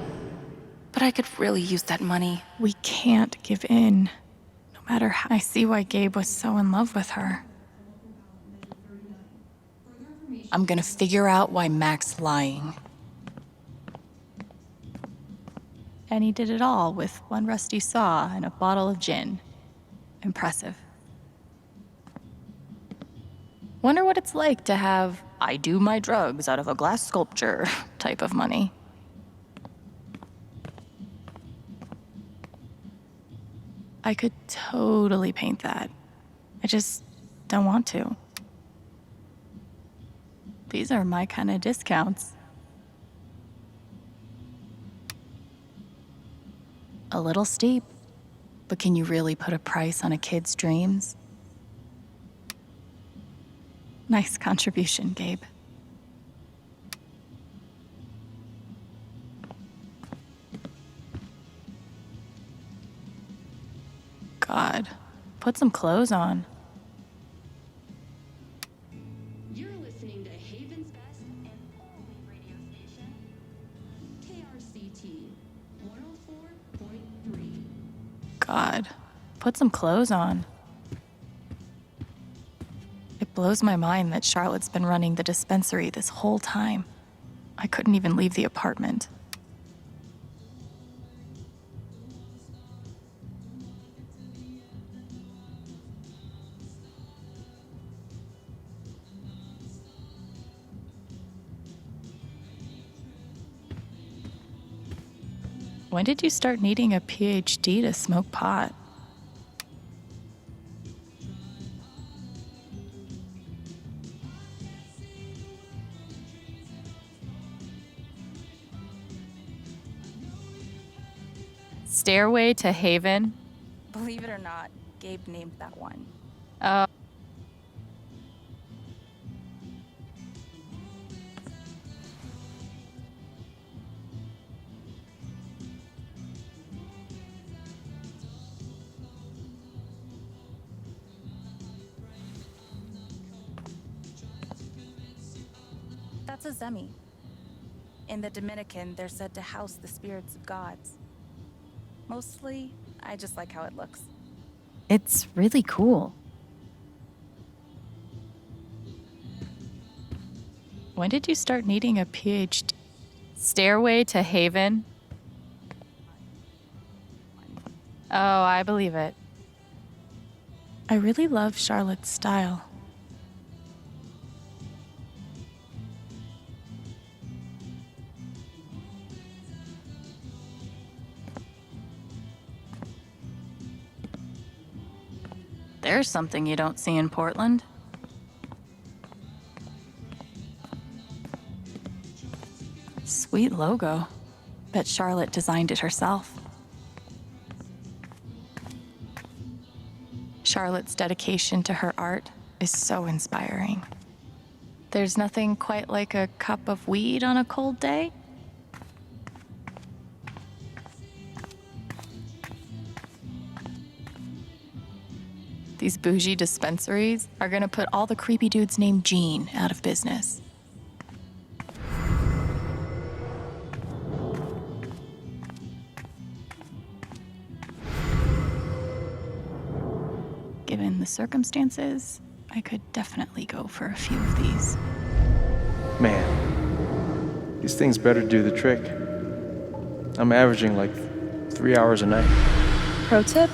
But I could really use that money. We can't give in, no matter how. I see why Gabe was so in love with her. I'm gonna figure out why Mac's lying. And he did it all with one rusty saw and a bottle of gin. Impressive. Wonder what it's like to have I do my drugs out of a glass sculpture type of money. I could totally paint that. I just don't want to. These are my kind of discounts. A little steep, but can you really put a price on a kid's dreams? Nice contribution, Gabe. God, put some clothes on. You're listening to Haven's best and only radio station, KRCT 104.3. God, put some clothes on. It blows my mind that Charlotte's been running the dispensary this whole time. I couldn't even leave the apartment. When did you start needing a PhD to smoke pot? Stairway to Haven? Believe it or not, Gabe named that one. Oh. That's a Zemi. In the Dominican, they're said to house the spirits of gods. Mostly, I just like how it looks. It's really cool. When did you start needing a PhD? Stairway to Haven? Oh, I believe it. I really love Charlotte's style. There's something you don't see in Portland. Sweet logo. Bet Charlotte designed it herself. Charlotte's dedication to her art is so inspiring. There's nothing quite like a cup of weed on a cold day. These bougie dispensaries are gonna put all the creepy dudes named Gene out of business. Given the circumstances, I could definitely go for a few of these. Man, these things better do the trick. I'm averaging like 3 hours a night. Pro tip?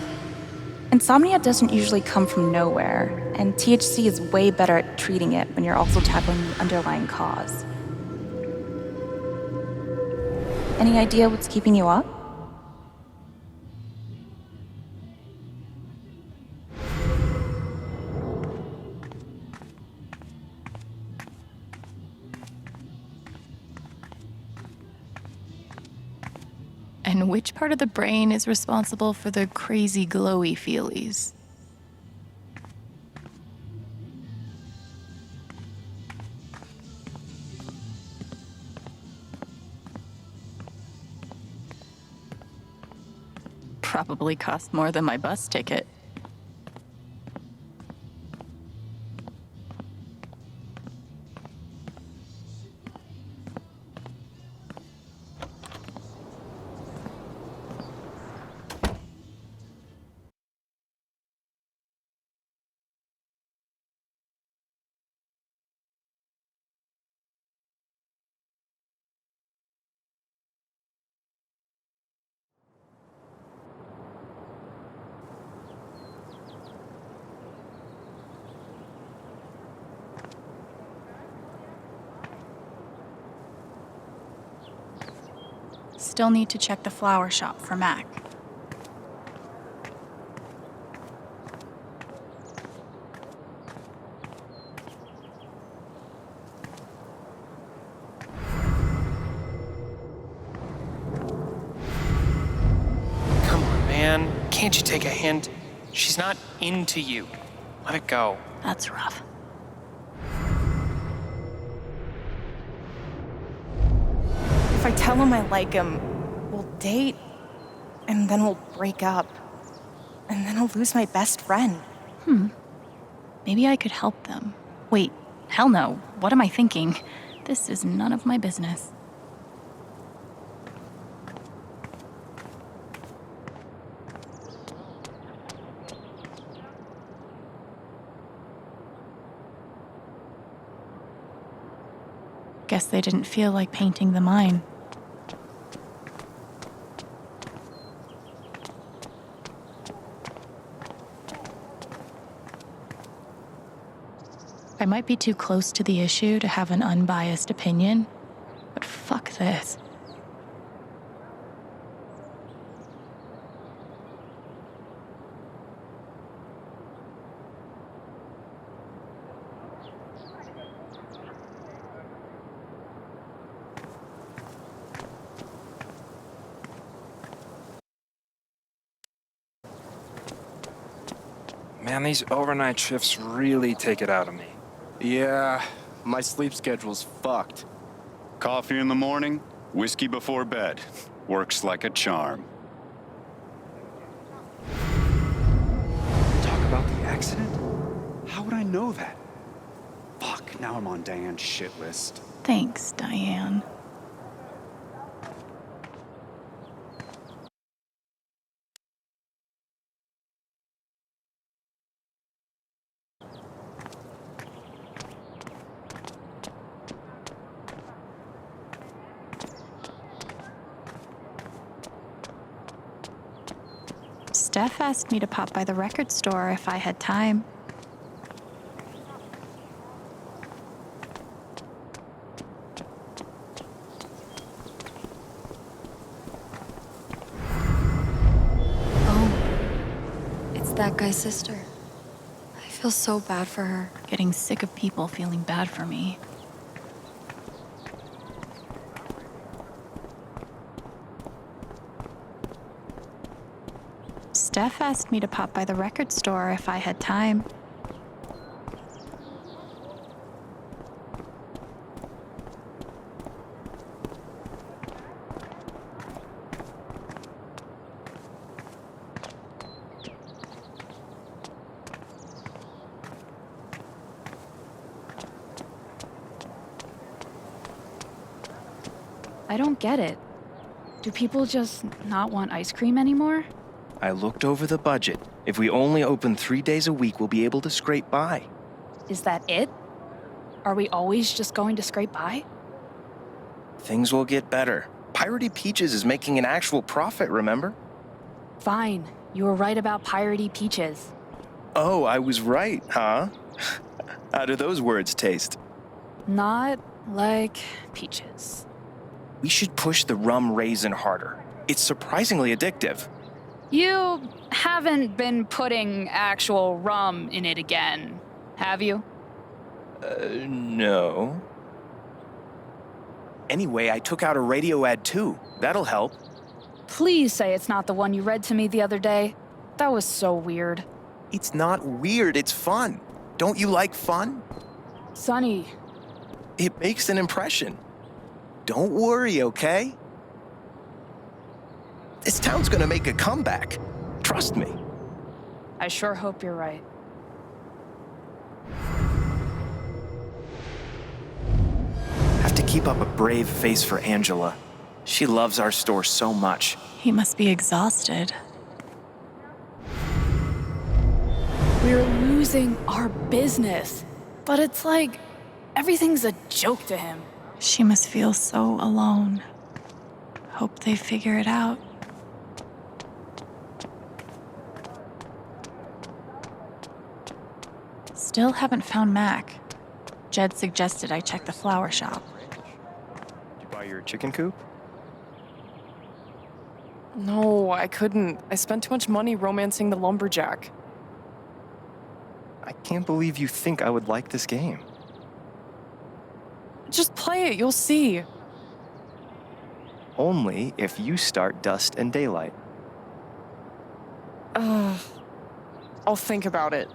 Insomnia doesn't usually come from nowhere, and THC is way better at treating it when you're also tackling the underlying cause. Any idea what's keeping you up? And which part of the brain is responsible for the crazy glowy feelies? Probably cost more than my bus ticket. Still need to check the flower shop for Mac. Come on, man. Can't you take a hint? She's not into you. Let it go. That's rough. If I tell him I like him, we'll date, and then we'll break up. And then I'll lose my best friend. Maybe I could help them. Wait, hell no. What am I thinking? This is none of my business. Guess they didn't feel like painting the mine. I might be too close to the issue to have an unbiased opinion, but fuck this. Man, these overnight shifts really take it out of me. Yeah, my sleep schedule's fucked. Coffee in the morning, whiskey before bed. Works like a charm. Talk about the accident? How would I know that? Fuck, now I'm on Diane's shit list. Thanks, Diane. Steph asked me to pop by the record store if I had time. It's that guy's sister. I feel so bad for her. Getting sick of people feeling bad for me. Steph asked me to pop by the record store if I had time. I don't get it. Do people just not want ice cream anymore? I looked over the budget. If we only open 3 days a week, we'll be able to scrape by. Is that it? Are we always just going to scrape by? Things will get better. Piratey Peaches is making an actual profit, remember? Fine. You were right about Piratey Peaches. Oh, I was right, huh? How do those words taste? Not like peaches. We should push the rum raisin harder. It's surprisingly addictive. You haven't been putting actual rum in it again, have you? No. Anyway, I took out a radio ad too. That'll help. Please say it's not the one you read to me the other day. That was so weird. It's not weird, it's fun. Don't you like fun? Sonny. It makes an impression. Don't worry, okay? This town's gonna make a comeback. Trust me. I sure hope you're right. Have to keep up a brave face for Angela. She loves our store so much. He must be exhausted. We're losing our business. But it's like everything's a joke to him. She must feel so alone. Hope they figure it out. Still haven't found Mac. Jed suggested I check the flower shop. Did you buy your chicken coop? No, I couldn't. I spent too much money romancing the lumberjack. I can't believe you think I would like this game. Just play it, you'll see. Only if you start Dust and Daylight. I'll think about it.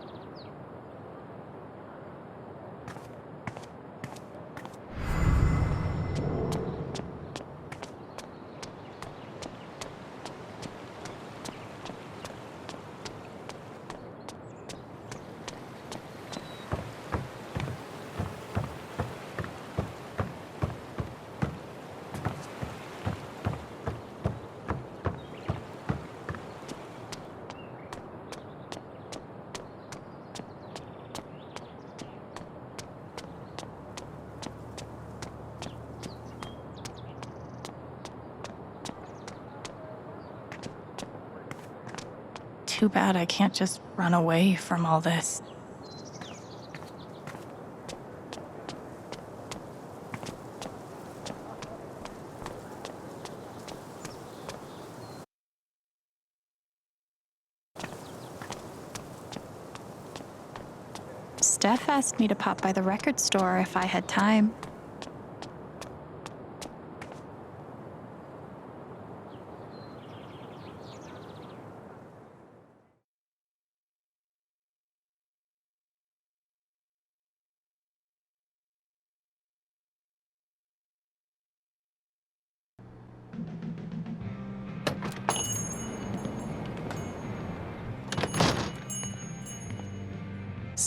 Too bad I can't just run away from all this. Steph asked me to pop by the record store if I had time.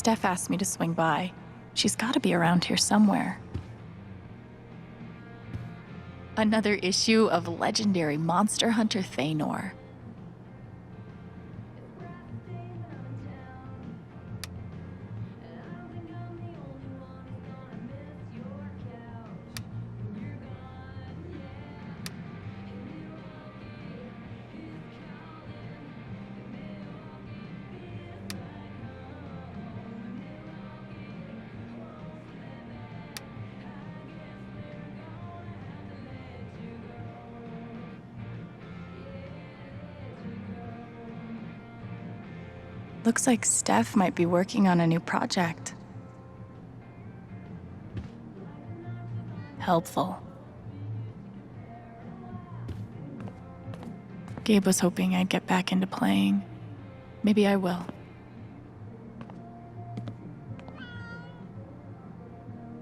Steph asked me to swing by. She's got to be around here somewhere. Another issue of legendary monster hunter Thanor. Looks like Steph might be working on a new project. Helpful. Gabe was hoping I'd get back into playing. Maybe I will.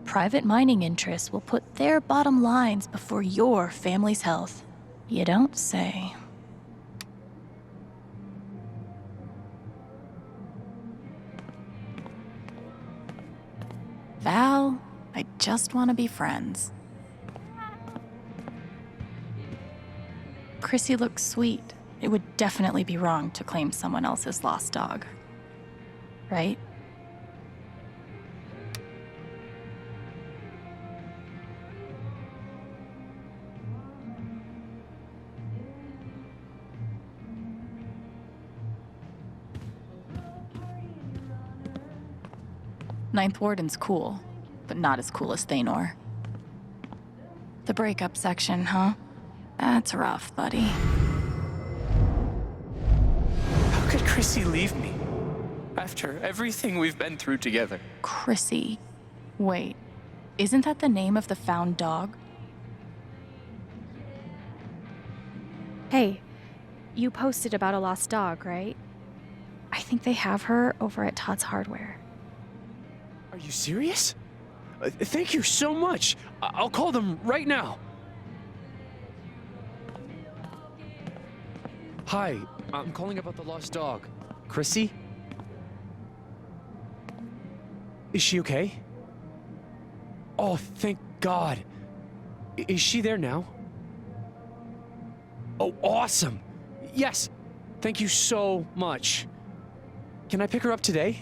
Private mining interests will put their bottom lines before your family's health. You don't say. Val, I just want to be friends. Chrissy looks sweet. It would definitely be wrong to claim someone else's lost dog. Right? Ninth Warden's cool, but not as cool as Thanor. The breakup section, huh? That's rough, buddy. How could Chrissy leave me? After everything we've been through together. Chrissy. Wait, isn't that the name of the found dog? Hey, you posted about a lost dog, right? I think they have her over at Todd's Hardware. Are you serious? Thank you so much. I'll call them right now. Hi, I'm calling about the lost dog. Chrissy? Is she okay? Oh, thank God. Is she there now? Oh, awesome. Yes. Thank you so much. Can I pick her up today?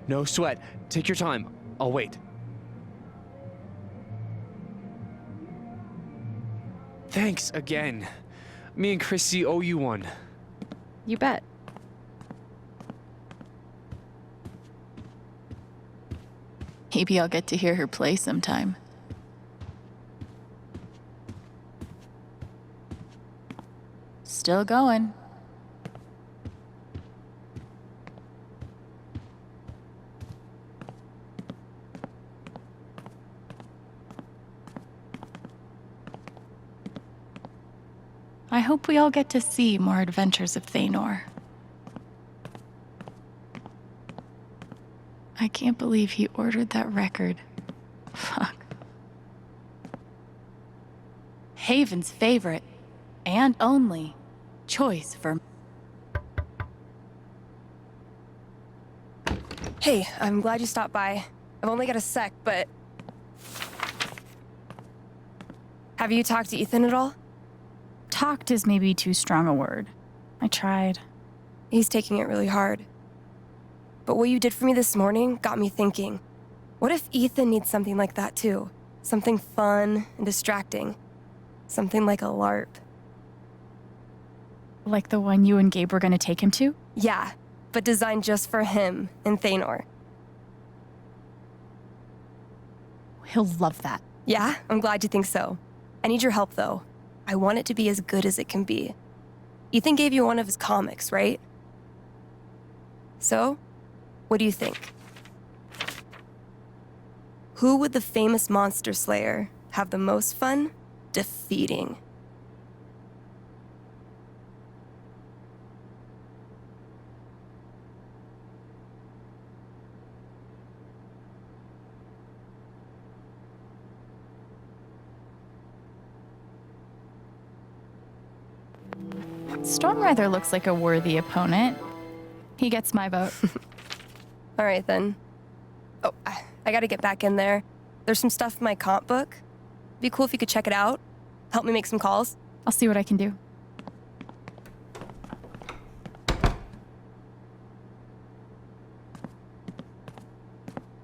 No sweat. Take your time. I'll wait. Thanks again. Me and Chrissy owe you one. You bet. Maybe I'll get to hear her play sometime. Still going. I hope we all get to see more adventures of Thanor. I can't believe he ordered that record. Fuck. Haven's favorite, and only, choice for... Hey, I'm glad you stopped by. I've only got a sec, but... Have you talked to Ethan at all? Talked is maybe too strong a word. I tried. He's taking it really hard. But what you did for me this morning got me thinking. What if Ethan needs something like that too? Something fun and distracting. Something like a LARP. Like the one you and Gabe were gonna take him to? Yeah, but designed just for him and Thanor. He'll love that. Yeah, I'm glad you think so. I need your help though. I want it to be as good as it can be. Ethan gave you one of his comics, right? So, what do you think? Who would the famous monster slayer have the most fun defeating? Stormwrither looks like a worthy opponent. He gets my vote. All right, then. Oh, I gotta get back in there. There's some stuff in my comp book. Be cool if you could check it out. Help me make some calls. I'll see what I can do.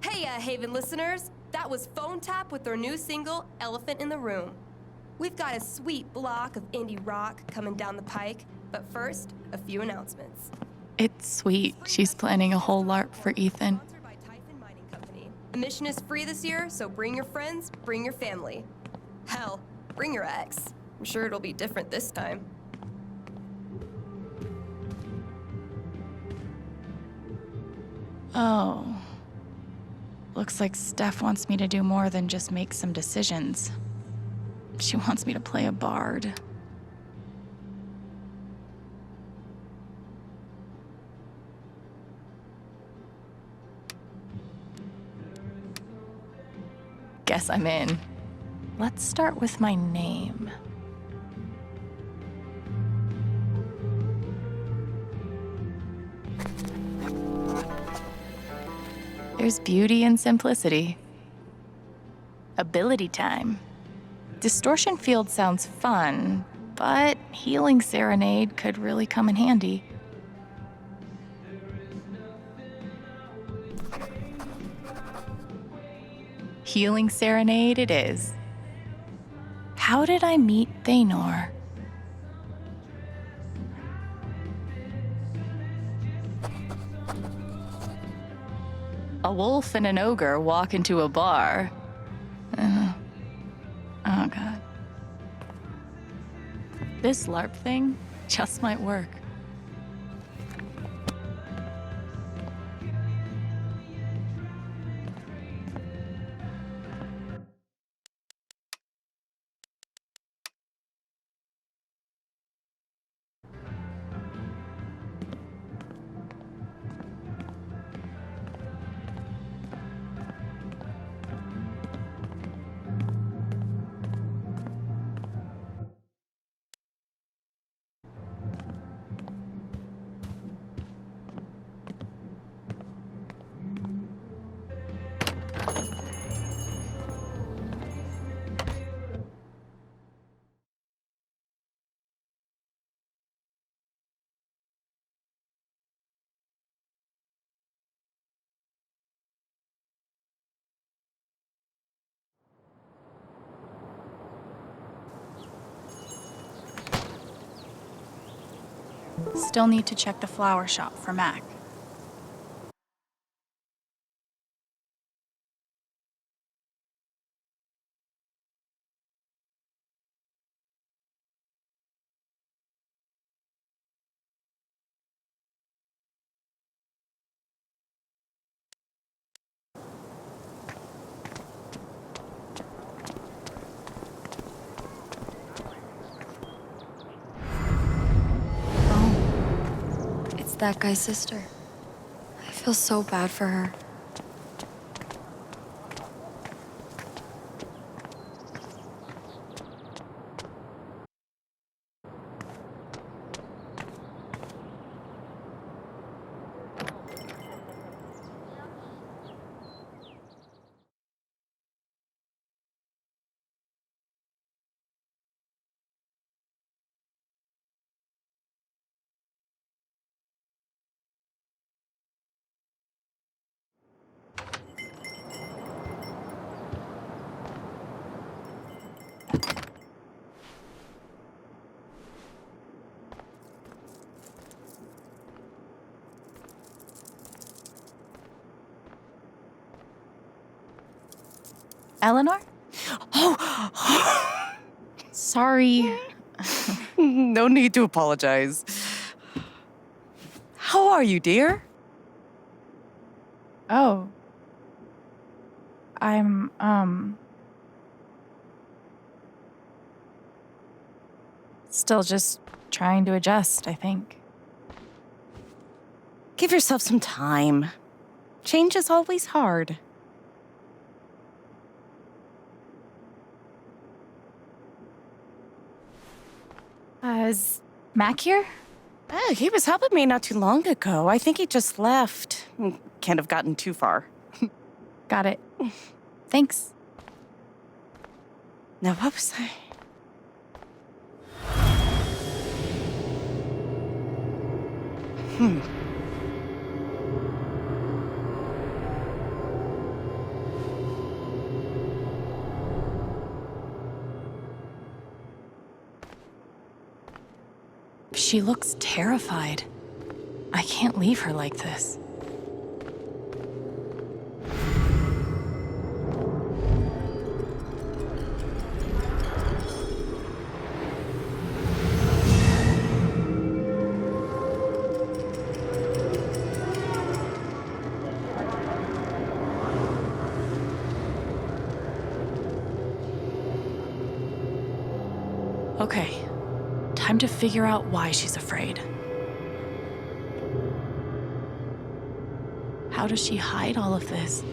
Hey, Haven listeners. That was Phone Tap with their new single, Elephant in the Room. We've got a sweet block of indie rock coming down the pike, but first, a few announcements. It's sweet. She's planning a whole LARP for Ethan. The mission is free this year, so bring your friends, bring your family. Hell, bring your ex. I'm sure it'll be different this time. Oh. Looks like Steph wants me to do more than just make some decisions. She wants me to play a bard. Guess I'm in. Let's start with my name. There's beauty in simplicity. Ability time. Distortion field sounds fun, but healing serenade could really come in handy. Healing serenade it is. How did I meet Thanor? A wolf and an ogre walk into a bar. Oh god. This LARP thing just might work. Still need to check the flower shop for Mac. That guy's sister. I feel so bad for her. Eleanor? Oh! Sorry. No need to apologize. How are you, dear? Oh. I'm, still just trying to adjust, I think. Give yourself some time. Change is always hard. Is Mac here? Oh, he was helping me not too long ago. I think he just left. Can't have gotten too far. Got it. Thanks. Now, what was I? She looks terrified. I can't leave her like this. Okay, time to figure out why she's afraid. How does she hide all of this?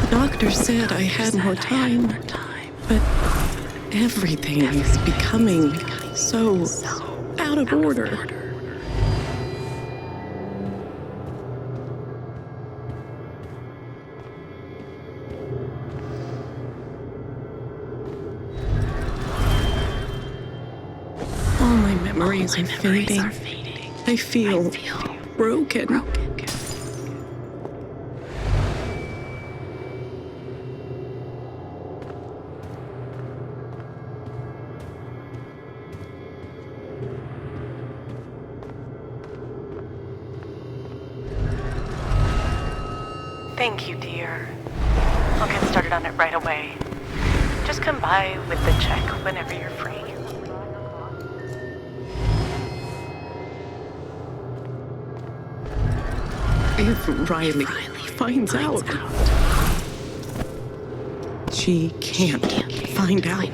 The doctor said I had more time, but everything is becoming so out of order. All my memories are fading. I feel broken. Thank you, dear. I'll get started on it right away. Just come by with the check whenever you're free. If Riley finds out, she can't find out.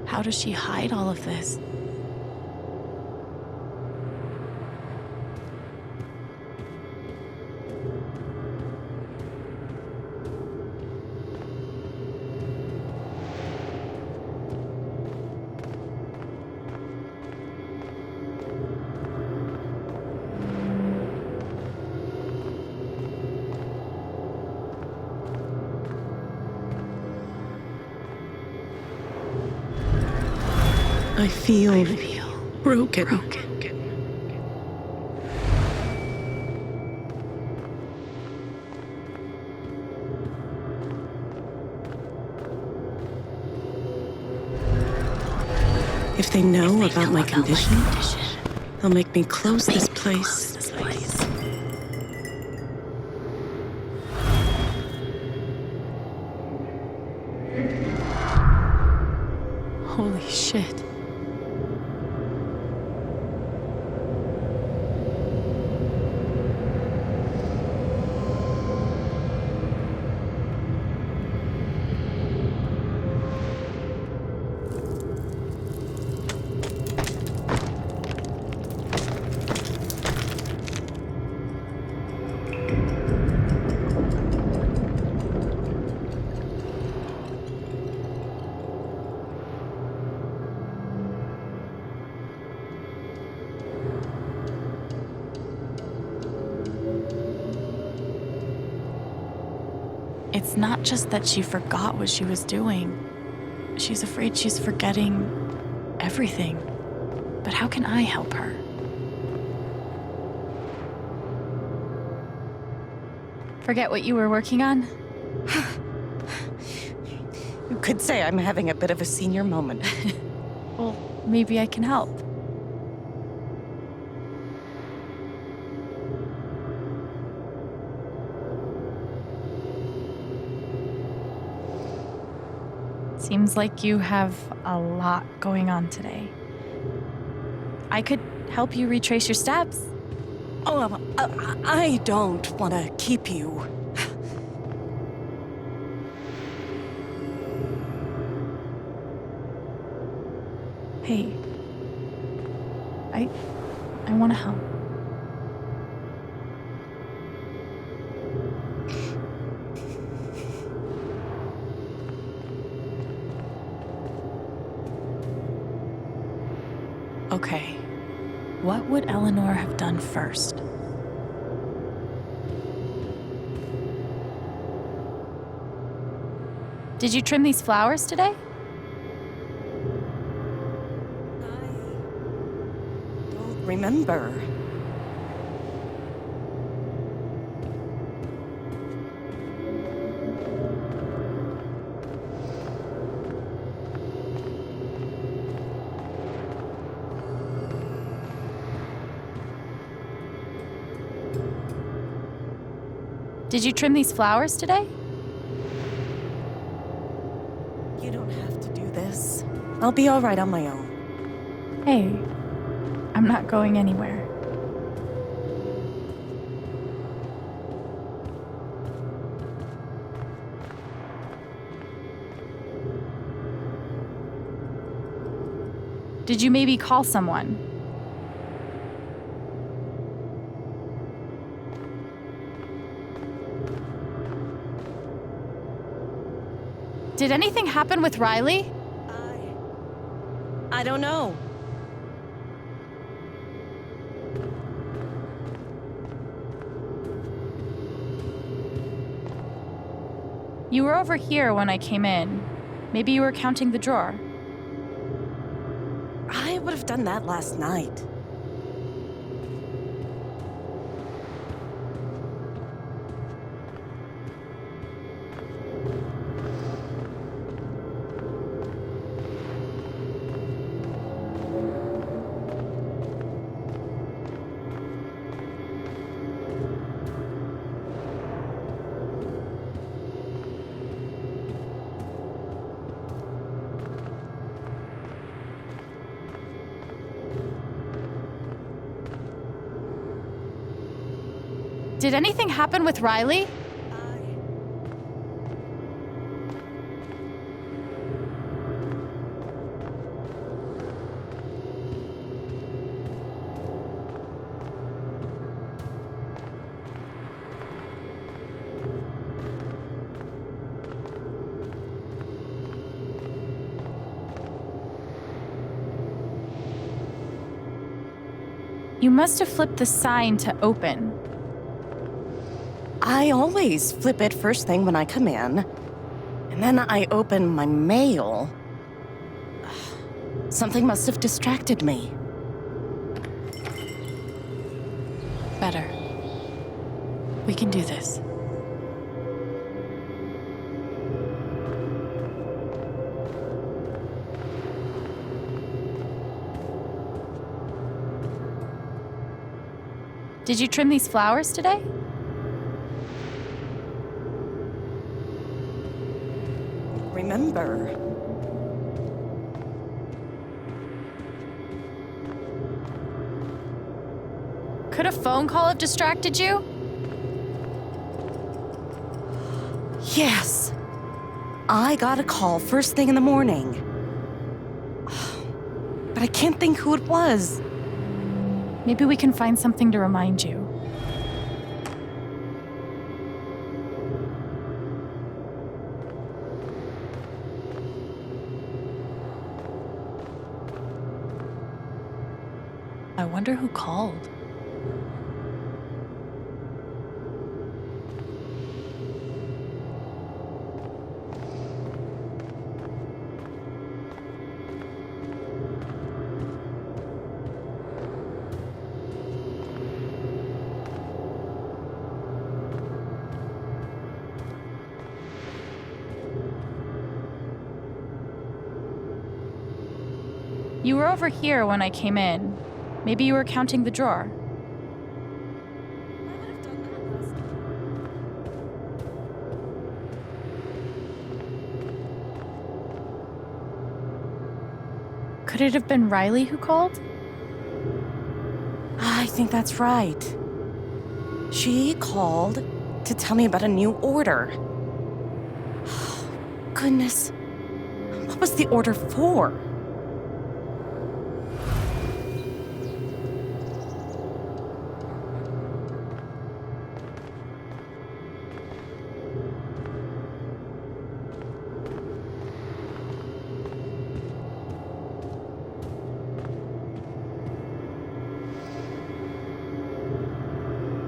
How does she hide all of this? I feel broken. If they know about my condition, they'll make me close this place. Holy shit. It's not just that she forgot what she was doing. She's afraid she's forgetting everything. But how can I help her? Forget what you were working on? could say I'm having a bit of a senior moment. Well, maybe I can help. Seems like you have a lot going on today. I could help you retrace your steps. Oh, I don't want to keep you. Hey, I want to help. Okay, what would Eleanor have done first? Did you trim these flowers today? Don't remember. Did you trim these flowers today? You don't have to do this. I'll be all right on my own. Hey, I'm not going anywhere. Did you maybe call someone? Did anything happen with Riley? I don't know. You were over here when I came in. Maybe you were counting the drawer. I would have done that last night. Did anything happen with Riley? You must have flipped the sign to open. I always flip it first thing when I come in, and then I open my mail. Something must have distracted me. Better. We can do this. Did you trim these flowers today? Remember. Could a phone call have distracted you? Yes. I got a call first thing in the morning. But I can't think who it was. Maybe we can find something to remind you. I wonder who called. You were over here when I came in. Maybe you were counting the drawer. Could it have been Riley who called? I think that's right. She called to tell me about a new order. Goodness. What was the order for?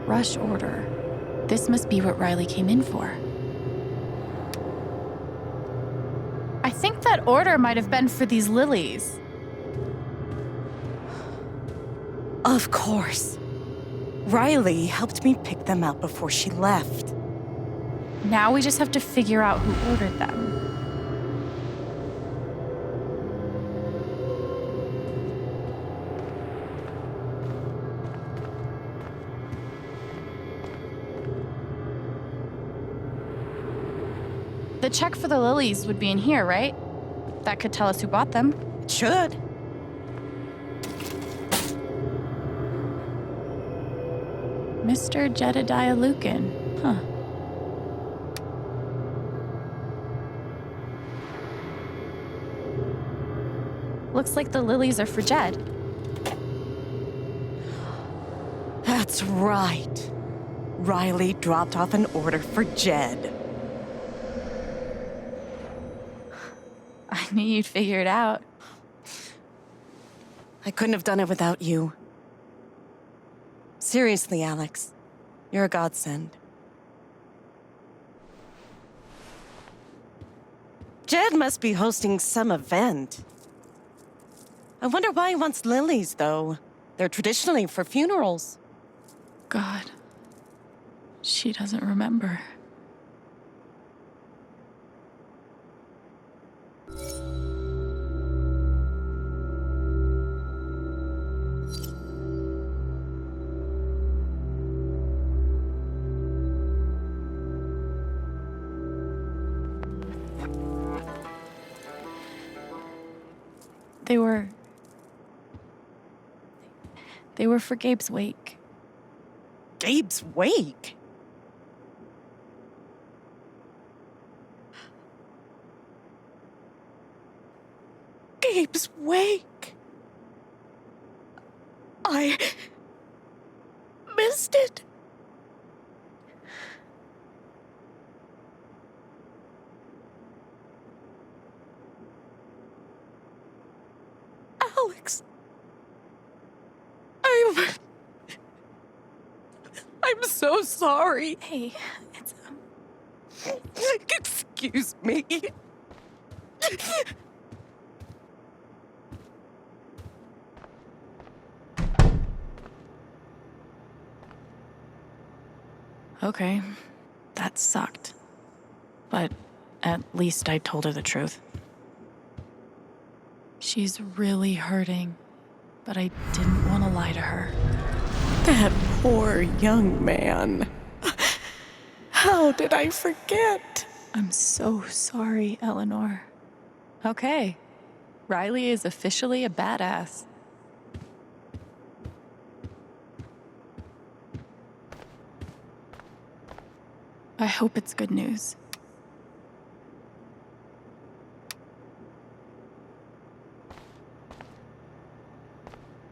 Rush order. This must be what Riley came in for. I think that order might have been for these lilies. Of course. Riley helped me pick them out before she left. Now we just have to figure out who ordered them. The check for the lilies would be in here, right? That could tell us who bought them. It should. Mr. Jedediah Lucan. Huh. Looks like the lilies are for Jed. That's right. Riley dropped off an order for Jed. I knew you'd figure it out. I couldn't have done it without you. Seriously, Alex. You're a godsend. Jed must be hosting some event. I wonder why he wants lilies, though. They're traditionally for funerals. God. She doesn't remember. They were for Gabe's wake. Gabe's wake? Gabe's wake? I missed it. Alex. I'm so sorry. Hey, it's Excuse me. Okay, that sucked. But at least I told her the truth. She's really hurting, but I didn't want to lie to her. That poor young man. How did I forget? I'm so sorry, Eleanor. Okay, Riley is officially a badass. I hope it's good news.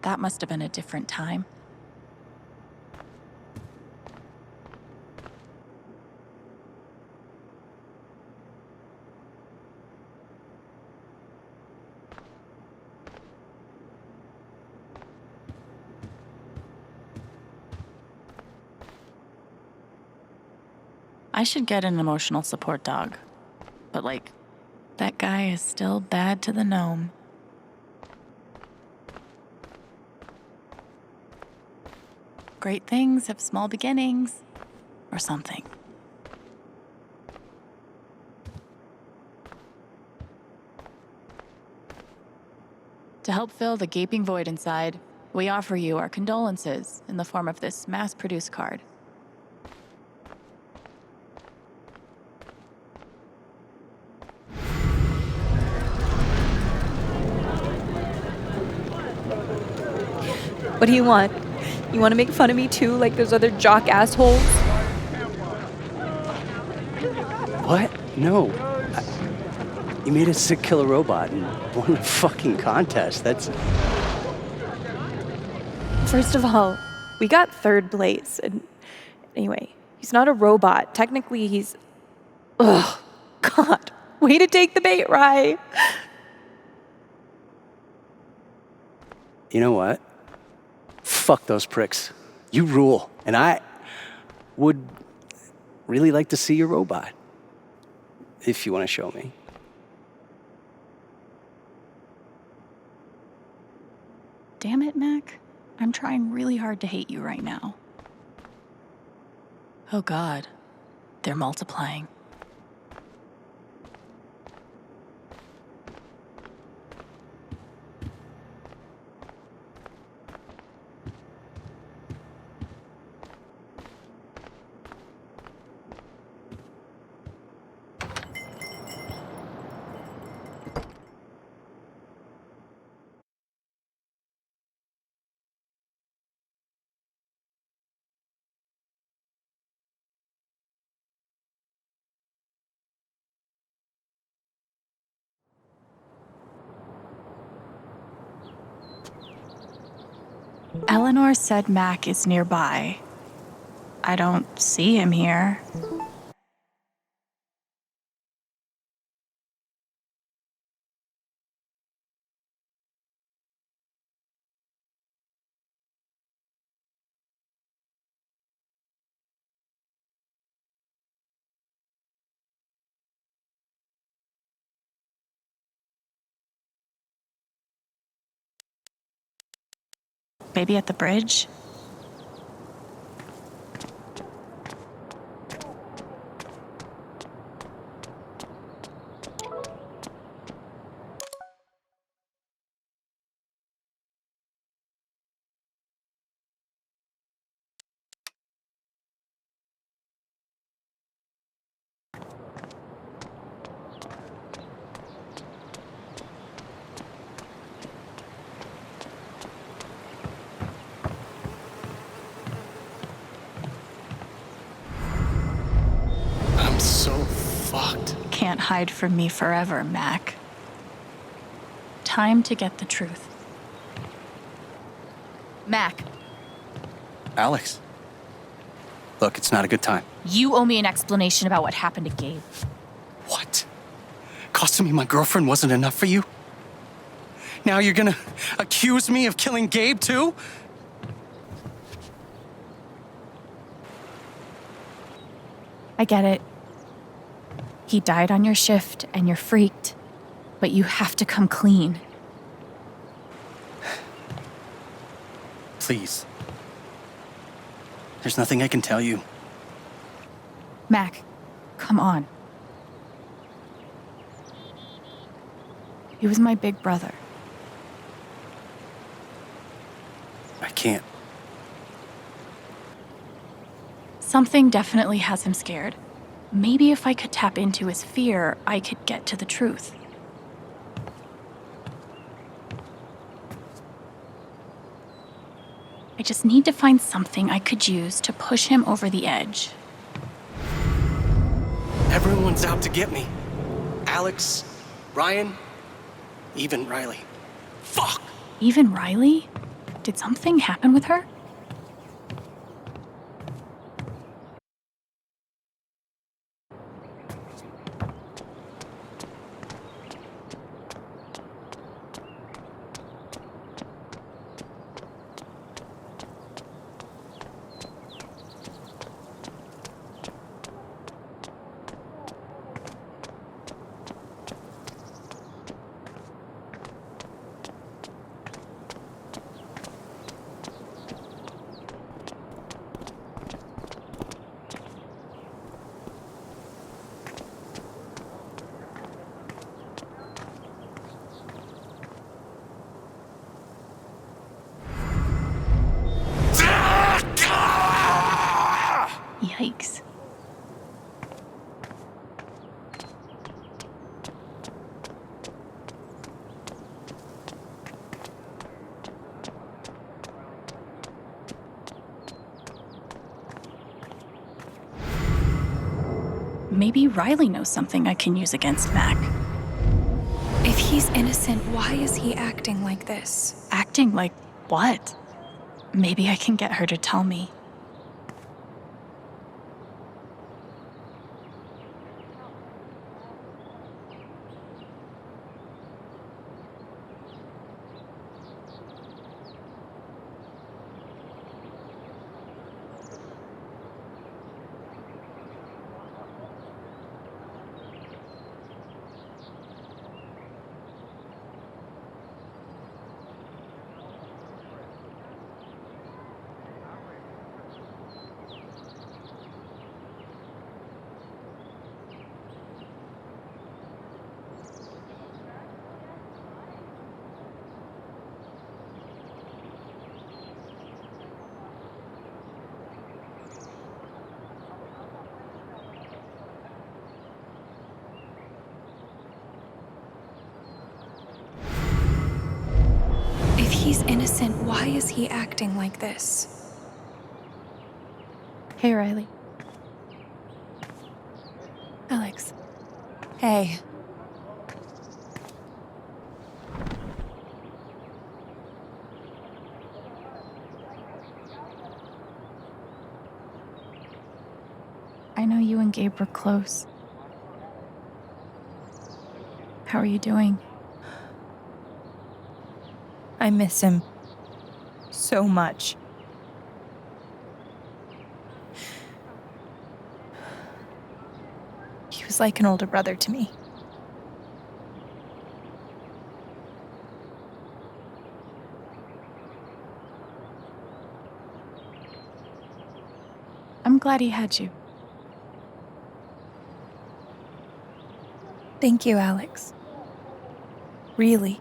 That must have been a different time. I should get an emotional support dog. But like, that guy is still bad to the gnome. Great things have small beginnings. Or something. To help fill the gaping void inside, we offer you our condolences in the form of this mass-produced card. What do you want? You want to make fun of me too, like those other jock assholes? What? No. You made a sick killer robot and won a fucking contest. That's... First of all, we got third place. And anyway, he's not a robot. Technically, he's... Ugh. God. Way to take the bait, Rye. You know what? Fuck those pricks. You rule. And I would really like to see your robot. If you want to show me. Damn it, Mac. I'm trying really hard to hate you right now. Oh God, they're multiplying. Eleanor said Mac is nearby. I don't see him here. Maybe at the bridge? So fucked. Can't hide from me forever, Mac. Time to get the truth. Mac, Alex. Look, it's not a good time. You owe me an explanation about what happened to Gabe. What? Costing me my girlfriend wasn't enough for you? Now you're gonna accuse me of killing Gabe too? I get it. He died on your shift and you're freaked, but you have to come clean. Please. There's nothing I can tell you. Mac, come on. He was my big brother. I can't. Something definitely has him scared. Maybe if I could tap into his fear, I could get to the truth. I just need to find something I could use to push him over the edge. Everyone's out to get me. Alex, Ryan, even Riley. Fuck! Even Riley? Did something happen with her? Yikes. Maybe Riley knows something I can use against Mac. If he's innocent, why is he acting like this? Acting like what? Maybe I can get her to tell me. If he's innocent, why is he acting like this? Hey, Riley. Alex. Hey. I know you and Gabe were close. How are you doing? I miss him so much. He was like an older brother to me. I'm glad he had you. Thank you, Alex. Really.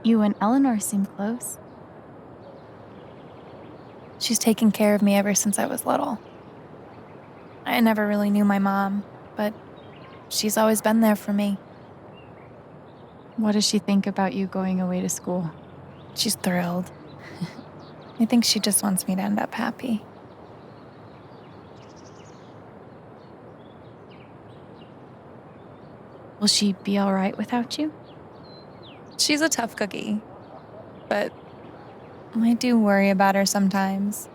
You and Eleanor seem close. She's taken care of me ever since I was little. I never really knew my mom, but she's always been there for me. What does she think about you going away to school? She's thrilled. I think she just wants me to end up happy. Will she be all right without you? She's a tough cookie, but I do worry about her sometimes.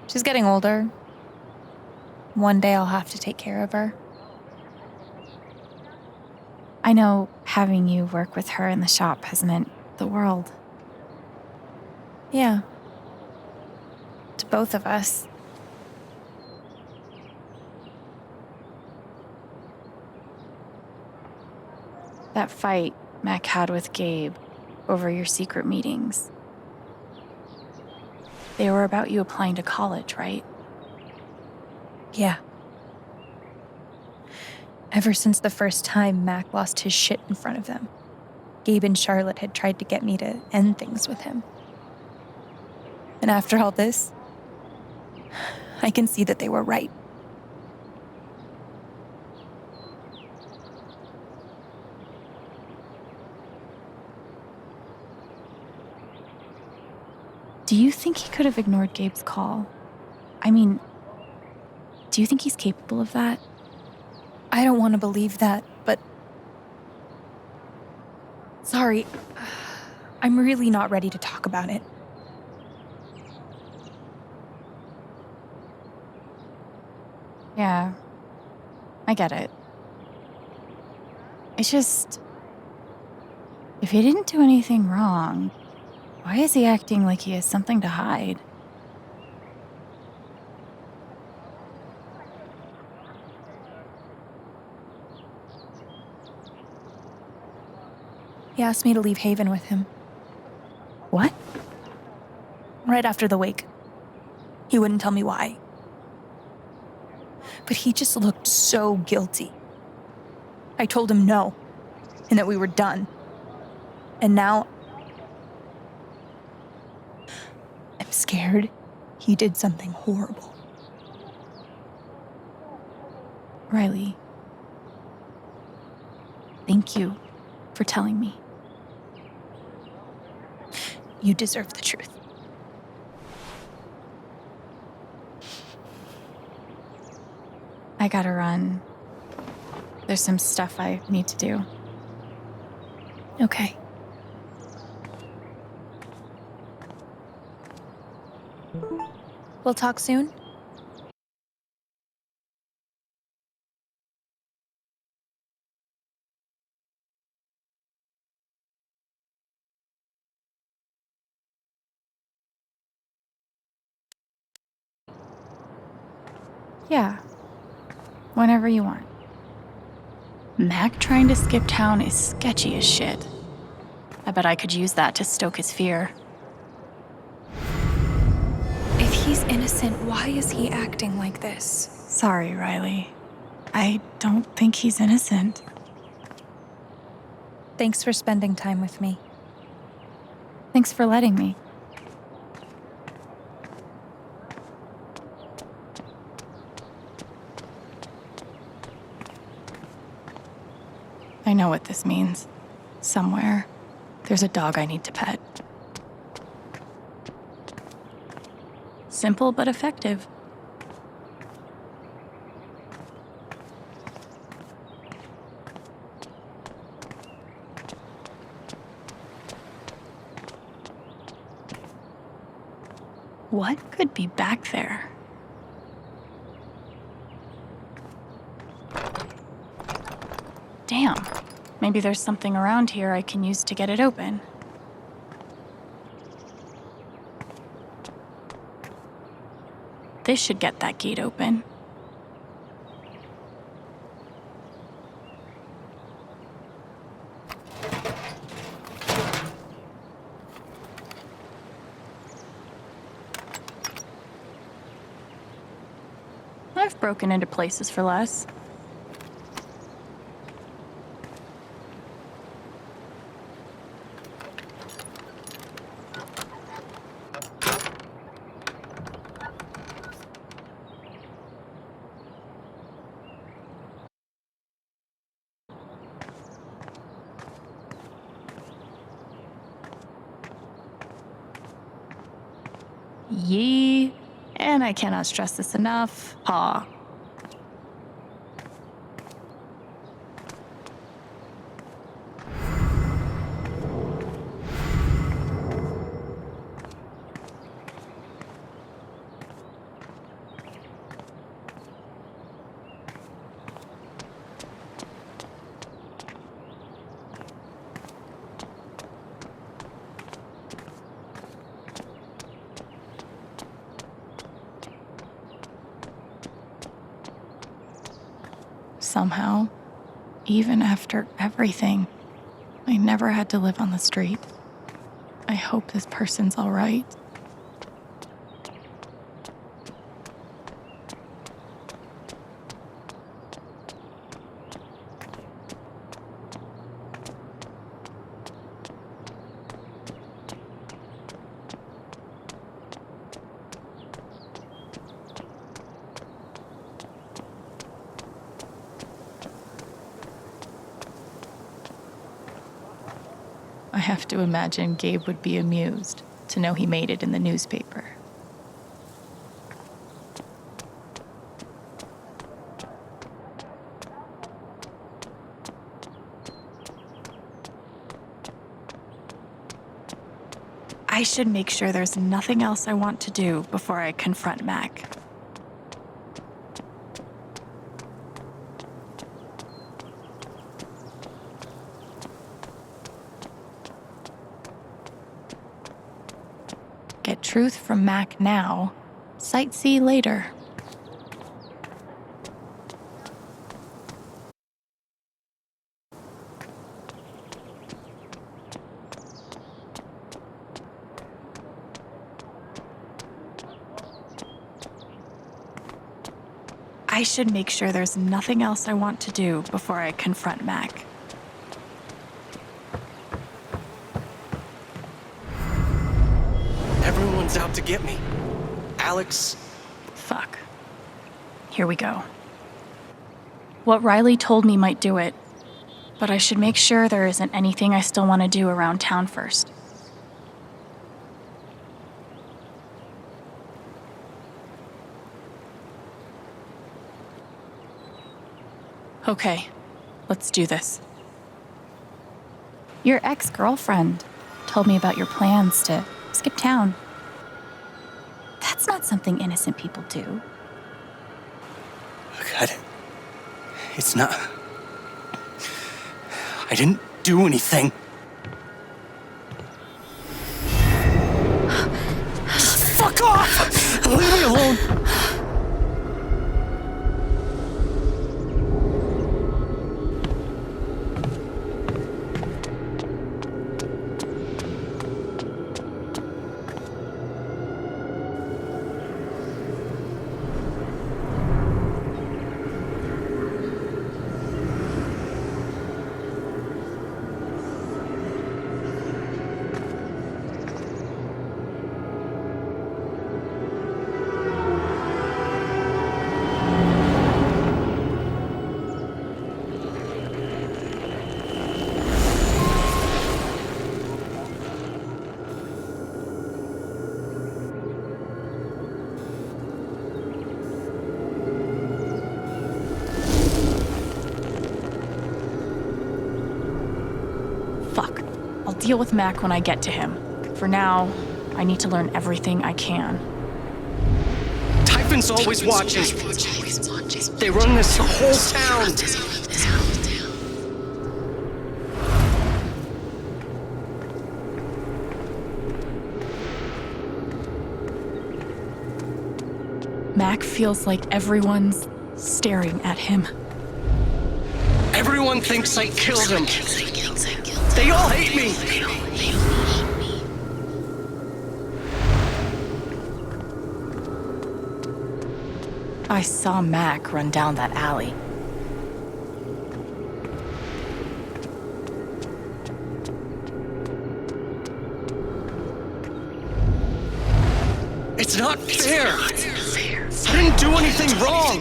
She's getting older. One day I'll have to take care of her. I know having you work with her in the shop has meant the world. Yeah. To both of us. That fight Mac had with Gabe over your secret meetings. They were about you applying to college, right? Yeah. Ever since the first time Mac lost his shit in front of them, Gabe and Charlotte had tried to get me to end things with him. And after all this, I can see that they were right. Do you think he could have ignored Gabe's call? I mean, do you think he's capable of that? I don't want to believe that, but... Sorry. I'm really not ready to talk about it. Yeah, I get it. It's just... if he didn't do anything wrong, why is he acting like he has something to hide? He asked me to leave Haven with him. What? Right after the wake. He wouldn't tell me why. But he just looked so guilty. I told him no, and that we were done. And now I'm scared he did something horrible. Riley, thank you for telling me. You deserve the truth. I gotta run. There's some stuff I need to do. Okay. We'll talk soon. Yeah. Whenever you want. Mac trying to skip town is sketchy as shit. I bet I could use that to stoke his fear. If he's innocent, why is he acting like this? Sorry, Riley. I don't think he's innocent. Thanks for spending time with me. Thanks for letting me. I know what this means. Somewhere, there's a dog I need to pet. Simple but effective. What could be back there? Damn. Maybe there's something around here I can use to get it open. This should get that gate open. I've broken into places for less. Yee, and I cannot stress this enough, paw. Somehow, even after everything, I never had to live on the street. I hope this person's all right. I have to imagine Gabe would be amused to know he made it in the newspaper. I should make sure there's nothing else I want to do before I confront Mac. Get truth from Mac now, sightsee later. I should make sure there's nothing else I want to do before I confront Mac. Everyone's out to get me. Alex. Fuck. Here we go. What Riley told me might do it, but I should make sure there isn't anything I still want to do around town first. Okay, let's do this. Your ex-girlfriend told me about your plans to skip town. That's not something innocent people do. God, it's not. I didn't do anything. Fuck off! Leave me alone! Fuck. I'll deal with Mac when I get to him. For now, I need to learn everything I can. Typhon's always watching. They run this whole town. Mac feels like everyone's staring at him. Everyone thinks I killed him. They all hate me. I saw Mac run down that alley. It's not fair. I didn't do anything wrong.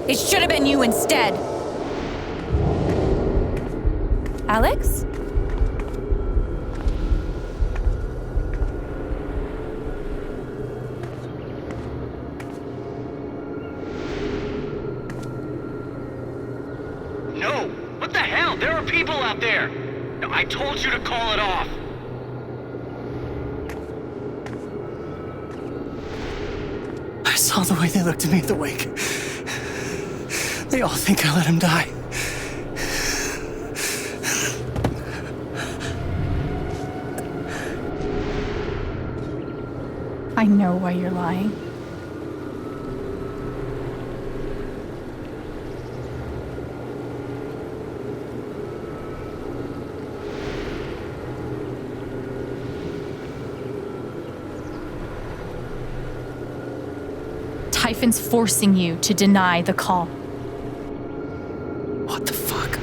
It should have been you instead. Alex? No! What the hell? There are people out there! I told you to call it off! I saw the way they looked at me at the wake. They all think I let him die. I know why you're lying. Typhon's forcing you to deny the call. What the fuck?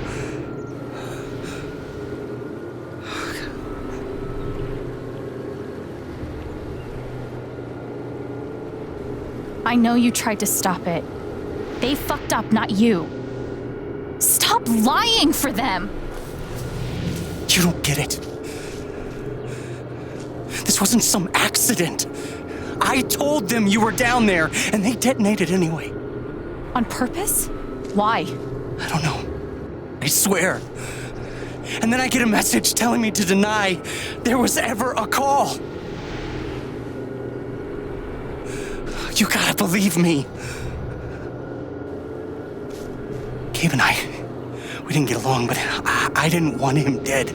I know you tried to stop it. They fucked up, not you. Stop lying for them! You don't get it. This wasn't some accident. I told them you were down there, and they detonated anyway. On purpose? Why? I don't know. I swear. And then I get a message telling me to deny there was ever a call. You gotta believe me. Gabe and I, we didn't get along, but I didn't want him dead.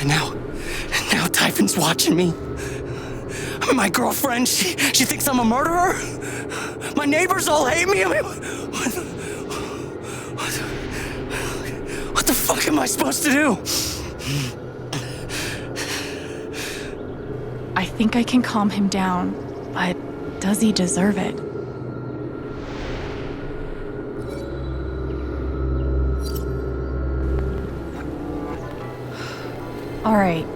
And now Typhon's watching me. I mean, my girlfriend, she thinks I'm a murderer. My neighbors all hate me. I mean, what the fuck am I supposed to do? I think I can calm him down, but does he deserve it? All right,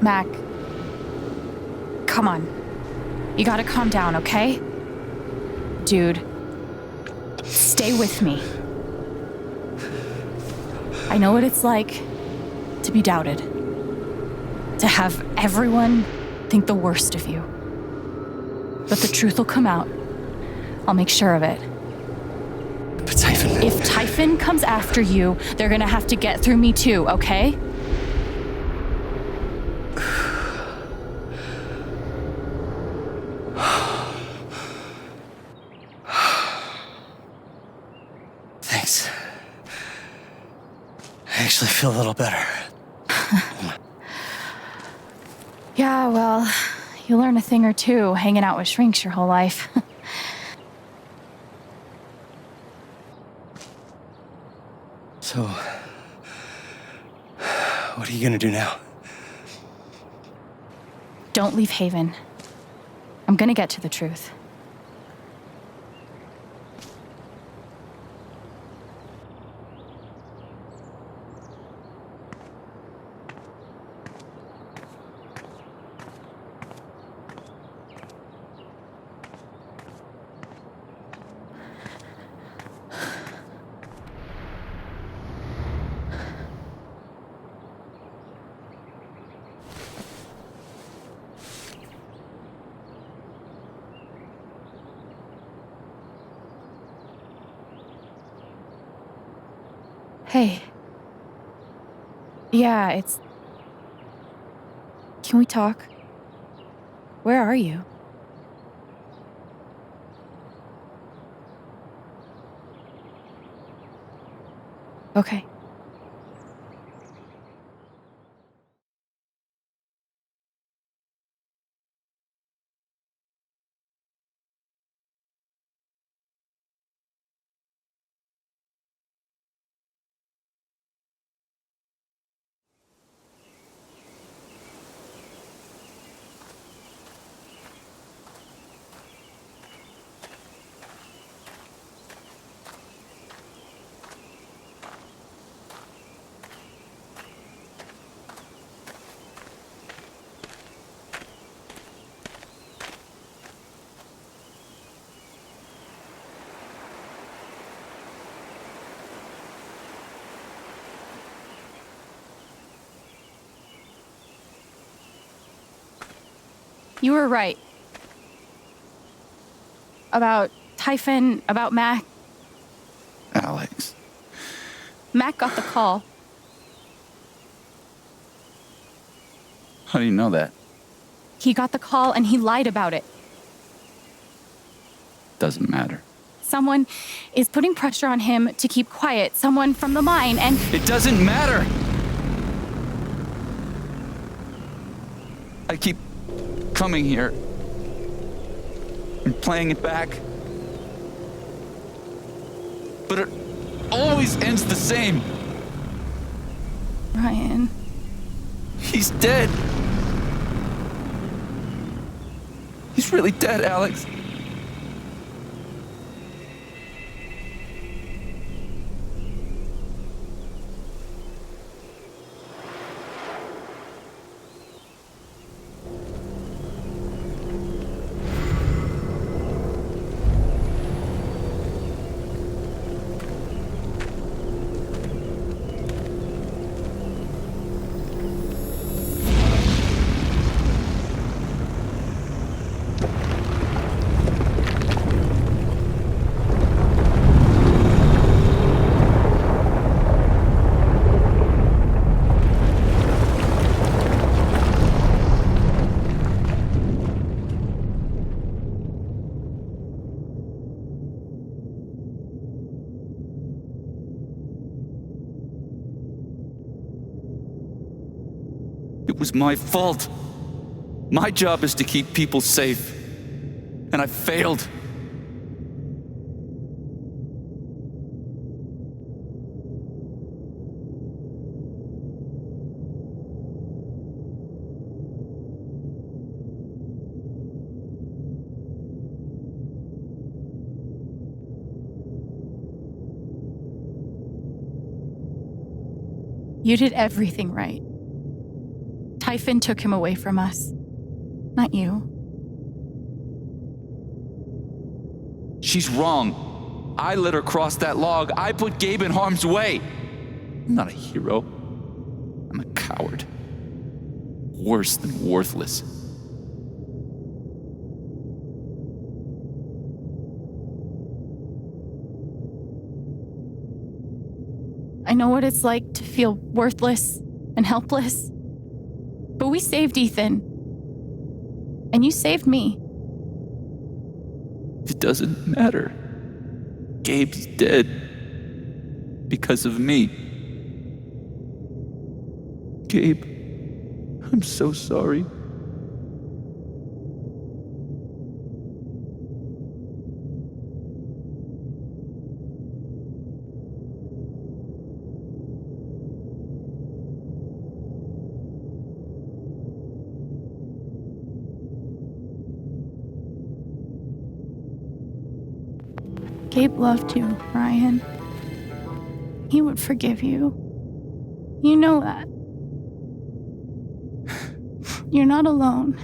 Mac. Come on. You gotta calm down, okay? Dude, stay with me. I know what it's like to be doubted. To have everyone think the worst of you. But the truth will come out. I'll make sure of it. But Typhon... If Typhon comes after you, they're gonna have to get through me too, okay? Thanks. I actually feel a little better. Yeah, well, you learn a thing or two hanging out with shrinks your whole life. So, what are you gonna do now? Don't leave Haven. I'm gonna get to the truth. Hey. Yeah, it's... Can we talk? Where are you? Okay. You were right. About Typhon, about Mac. Alex. Mac got the call. How do you know that? He got the call and he lied about it. Doesn't matter. Someone is putting pressure on him to keep quiet. Someone from the mine and... It doesn't matter! I keep coming here and playing it back. But it always ends the same. Ryan. He's dead. He's really dead, Alex. It was my fault. My job is to keep people safe. And I failed. You did everything right. Typhon took him away from us. Not you. She's wrong. I let her cross that log. I put Gabe in harm's way. I'm not a hero. I'm a coward. Worse than worthless. I know what it's like to feel worthless and helpless. But we saved Ethan. And you saved me. It doesn't matter. Gabe's dead. Because of me. Gabe, I'm so sorry. Gabe loved you, Ryan. He would forgive you. You know that. You're not alone.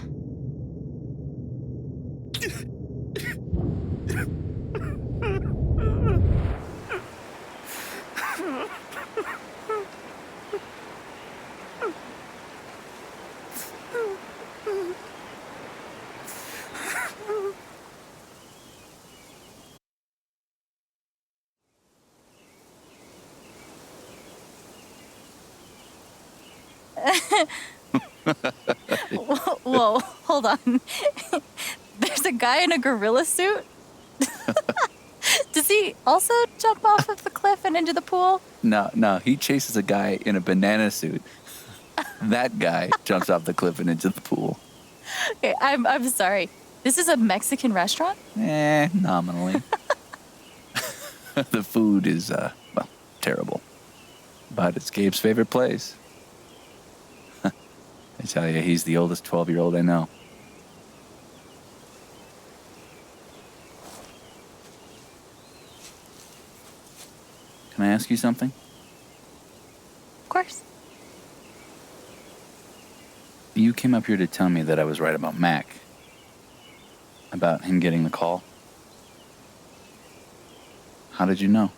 Whoa, hold on. There's a guy in a gorilla suit? Does he also jump off of the cliff and into the pool? No, he chases a guy in a banana suit. That guy jumps off the cliff and into the pool. Okay, I'm sorry. This is a Mexican restaurant? Nominally. The food is, well, terrible. But it's Gabe's favorite place. I tell you, he's the oldest 12-year-old I know. Can I ask you something? Of course. You came up here to tell me that I was right about Mac. About him getting the call. How did you know?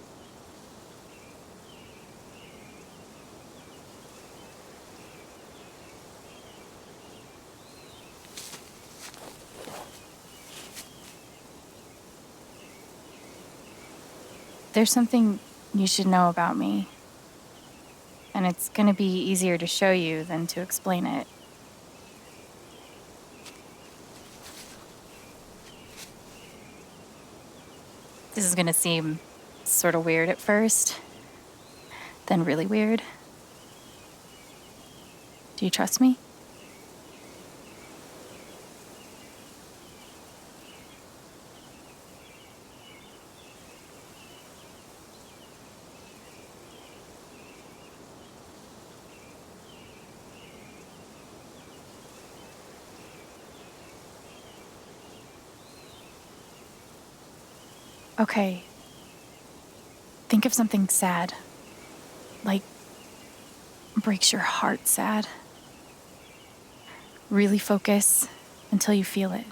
There's something you should know about me. And it's gonna be easier to show you than to explain it. This is gonna seem sort of weird at first, then really weird. Do you trust me? Okay. Think of something sad. Like, breaks your heart sad. Really focus until you feel it.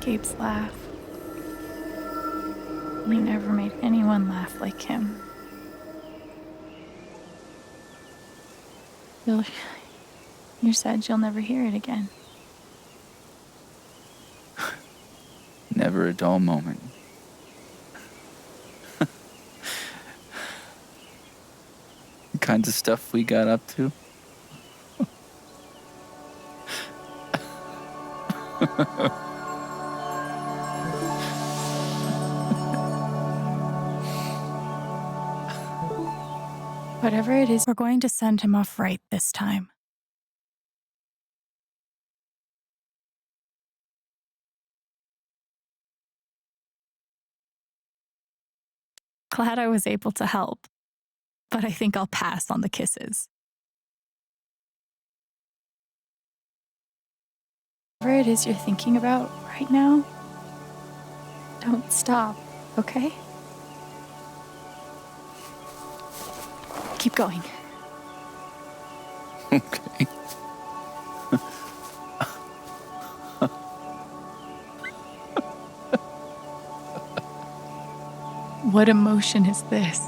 Gabe's laugh. You never made anyone laugh like him. You're sad you'll never hear it again. Never a dull moment. The kinds of stuff we got up to. Whatever it is, we're going to send him off right this time. glad I was able to help, but I think I'll pass on the kisses. Whatever it is you're thinking about right now, don't stop, okay? Keep going. Okay. What emotion is this?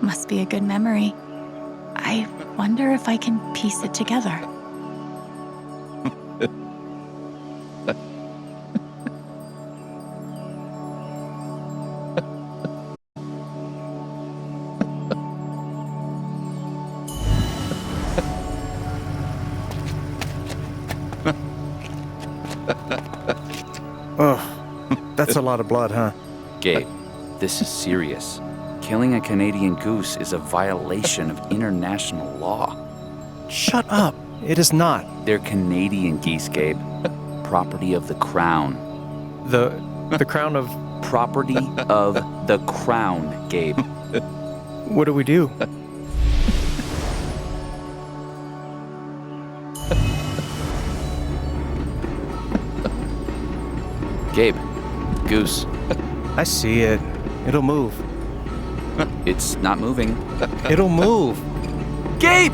Must be a good memory. I wonder if I can piece it together. Oh, that's a lot of blood, huh? Gabe, this is serious. Killing a Canadian goose is a violation of international law. Shut up. It is not. They're Canadian geese, Gabe. Property of the Crown. The crown of... Property of the Crown, Gabe. What do we do? Gabe, goose. I see it. It'll move. It's not moving. It'll move. Gabe!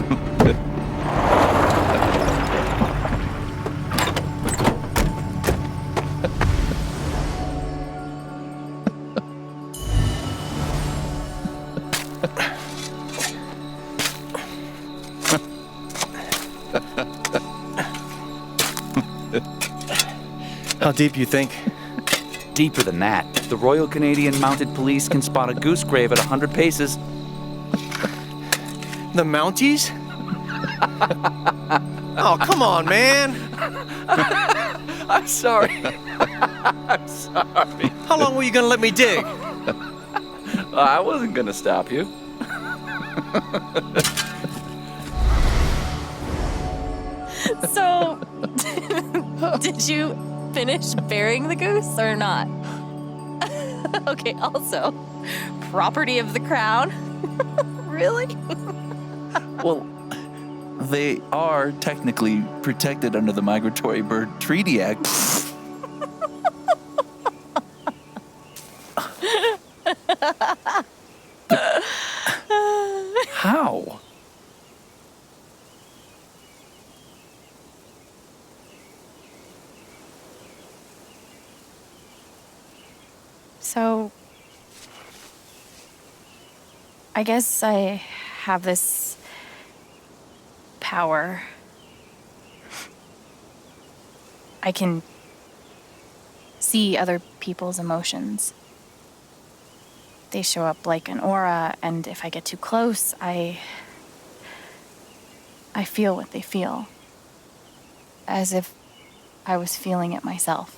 How deep you think? Deeper than that. The Royal Canadian Mounted Police can spot a goose grave at 100 paces. The Mounties? Oh, come on, man. I'm sorry. I'm sorry. How long were you gonna let me dig? I wasn't gonna stop you. So, did you finish burying the goose or not? Okay, also, property of the Crown? Really? Well, they are technically protected under the Migratory Bird Treaty Act. How? So, I guess I have this power. I can see other people's emotions. They show up like an aura, and if I get too close, I feel what they feel. As if I was feeling it myself.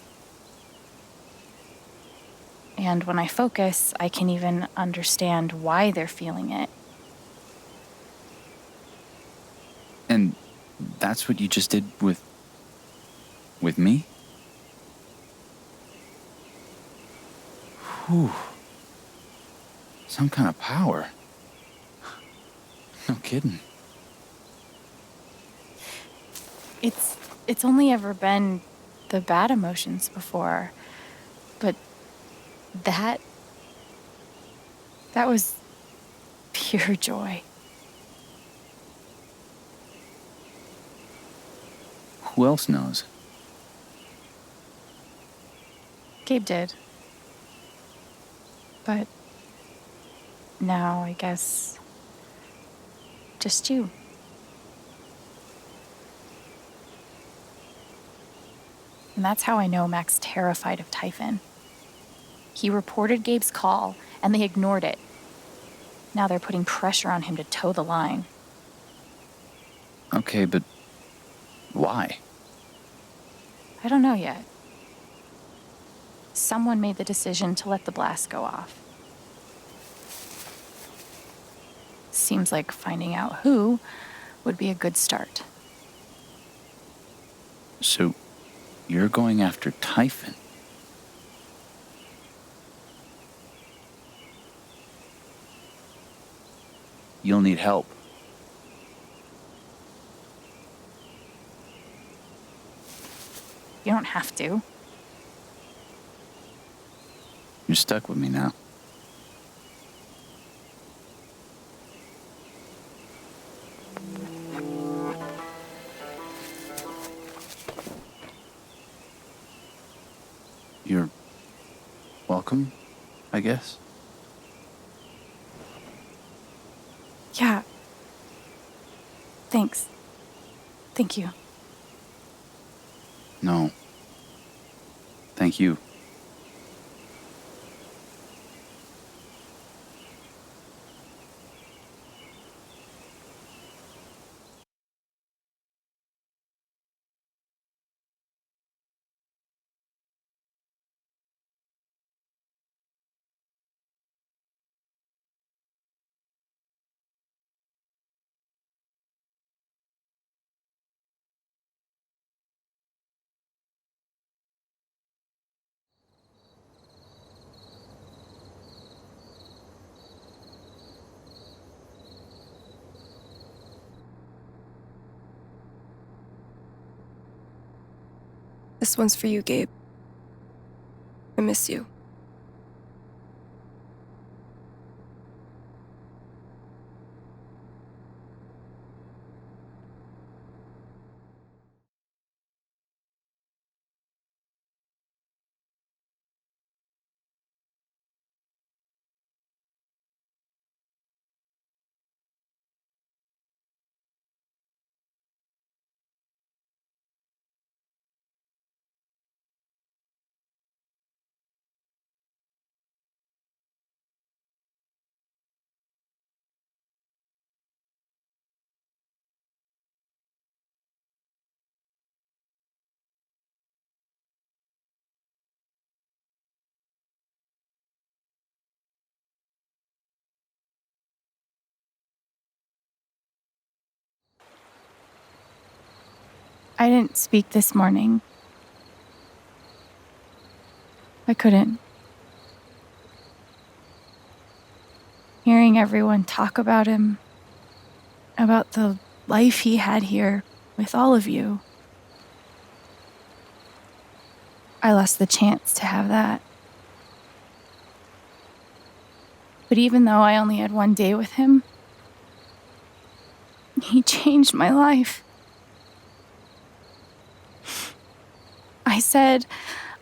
And when I focus, I can even understand why they're feeling it. And that's what you just did with me? Whew. Some kind of power. No kidding. It's only ever been the bad emotions before, but that was pure joy. Who else knows? Gabe did. But now I guess just you. And that's how I know Mac's terrified of Typhon. He reported Gabe's call, and they ignored it. Now they're putting pressure on him to toe the line. Okay, but why? I don't know yet. Someone made the decision to let the blast go off. Seems like finding out who would be a good start. So, you're going after Typhon? You'll need help. You don't have to. You're stuck with me now. You're welcome, I guess. Yeah. Thanks. Thank you. No. Thank you. This one's for you, Gabe. I miss you. I didn't speak this morning. I couldn't. Hearing everyone talk about him, about the life he had here with all of you, I lost the chance to have that. But even though I only had one day with him, he changed my life. I said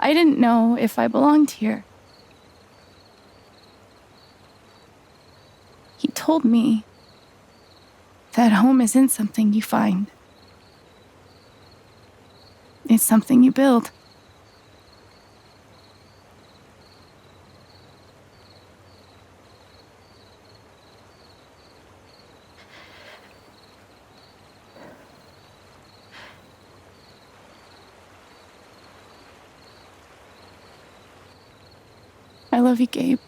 I didn't know if I belonged here. He told me that home isn't something you find. It's something you build. I love you, Gabe.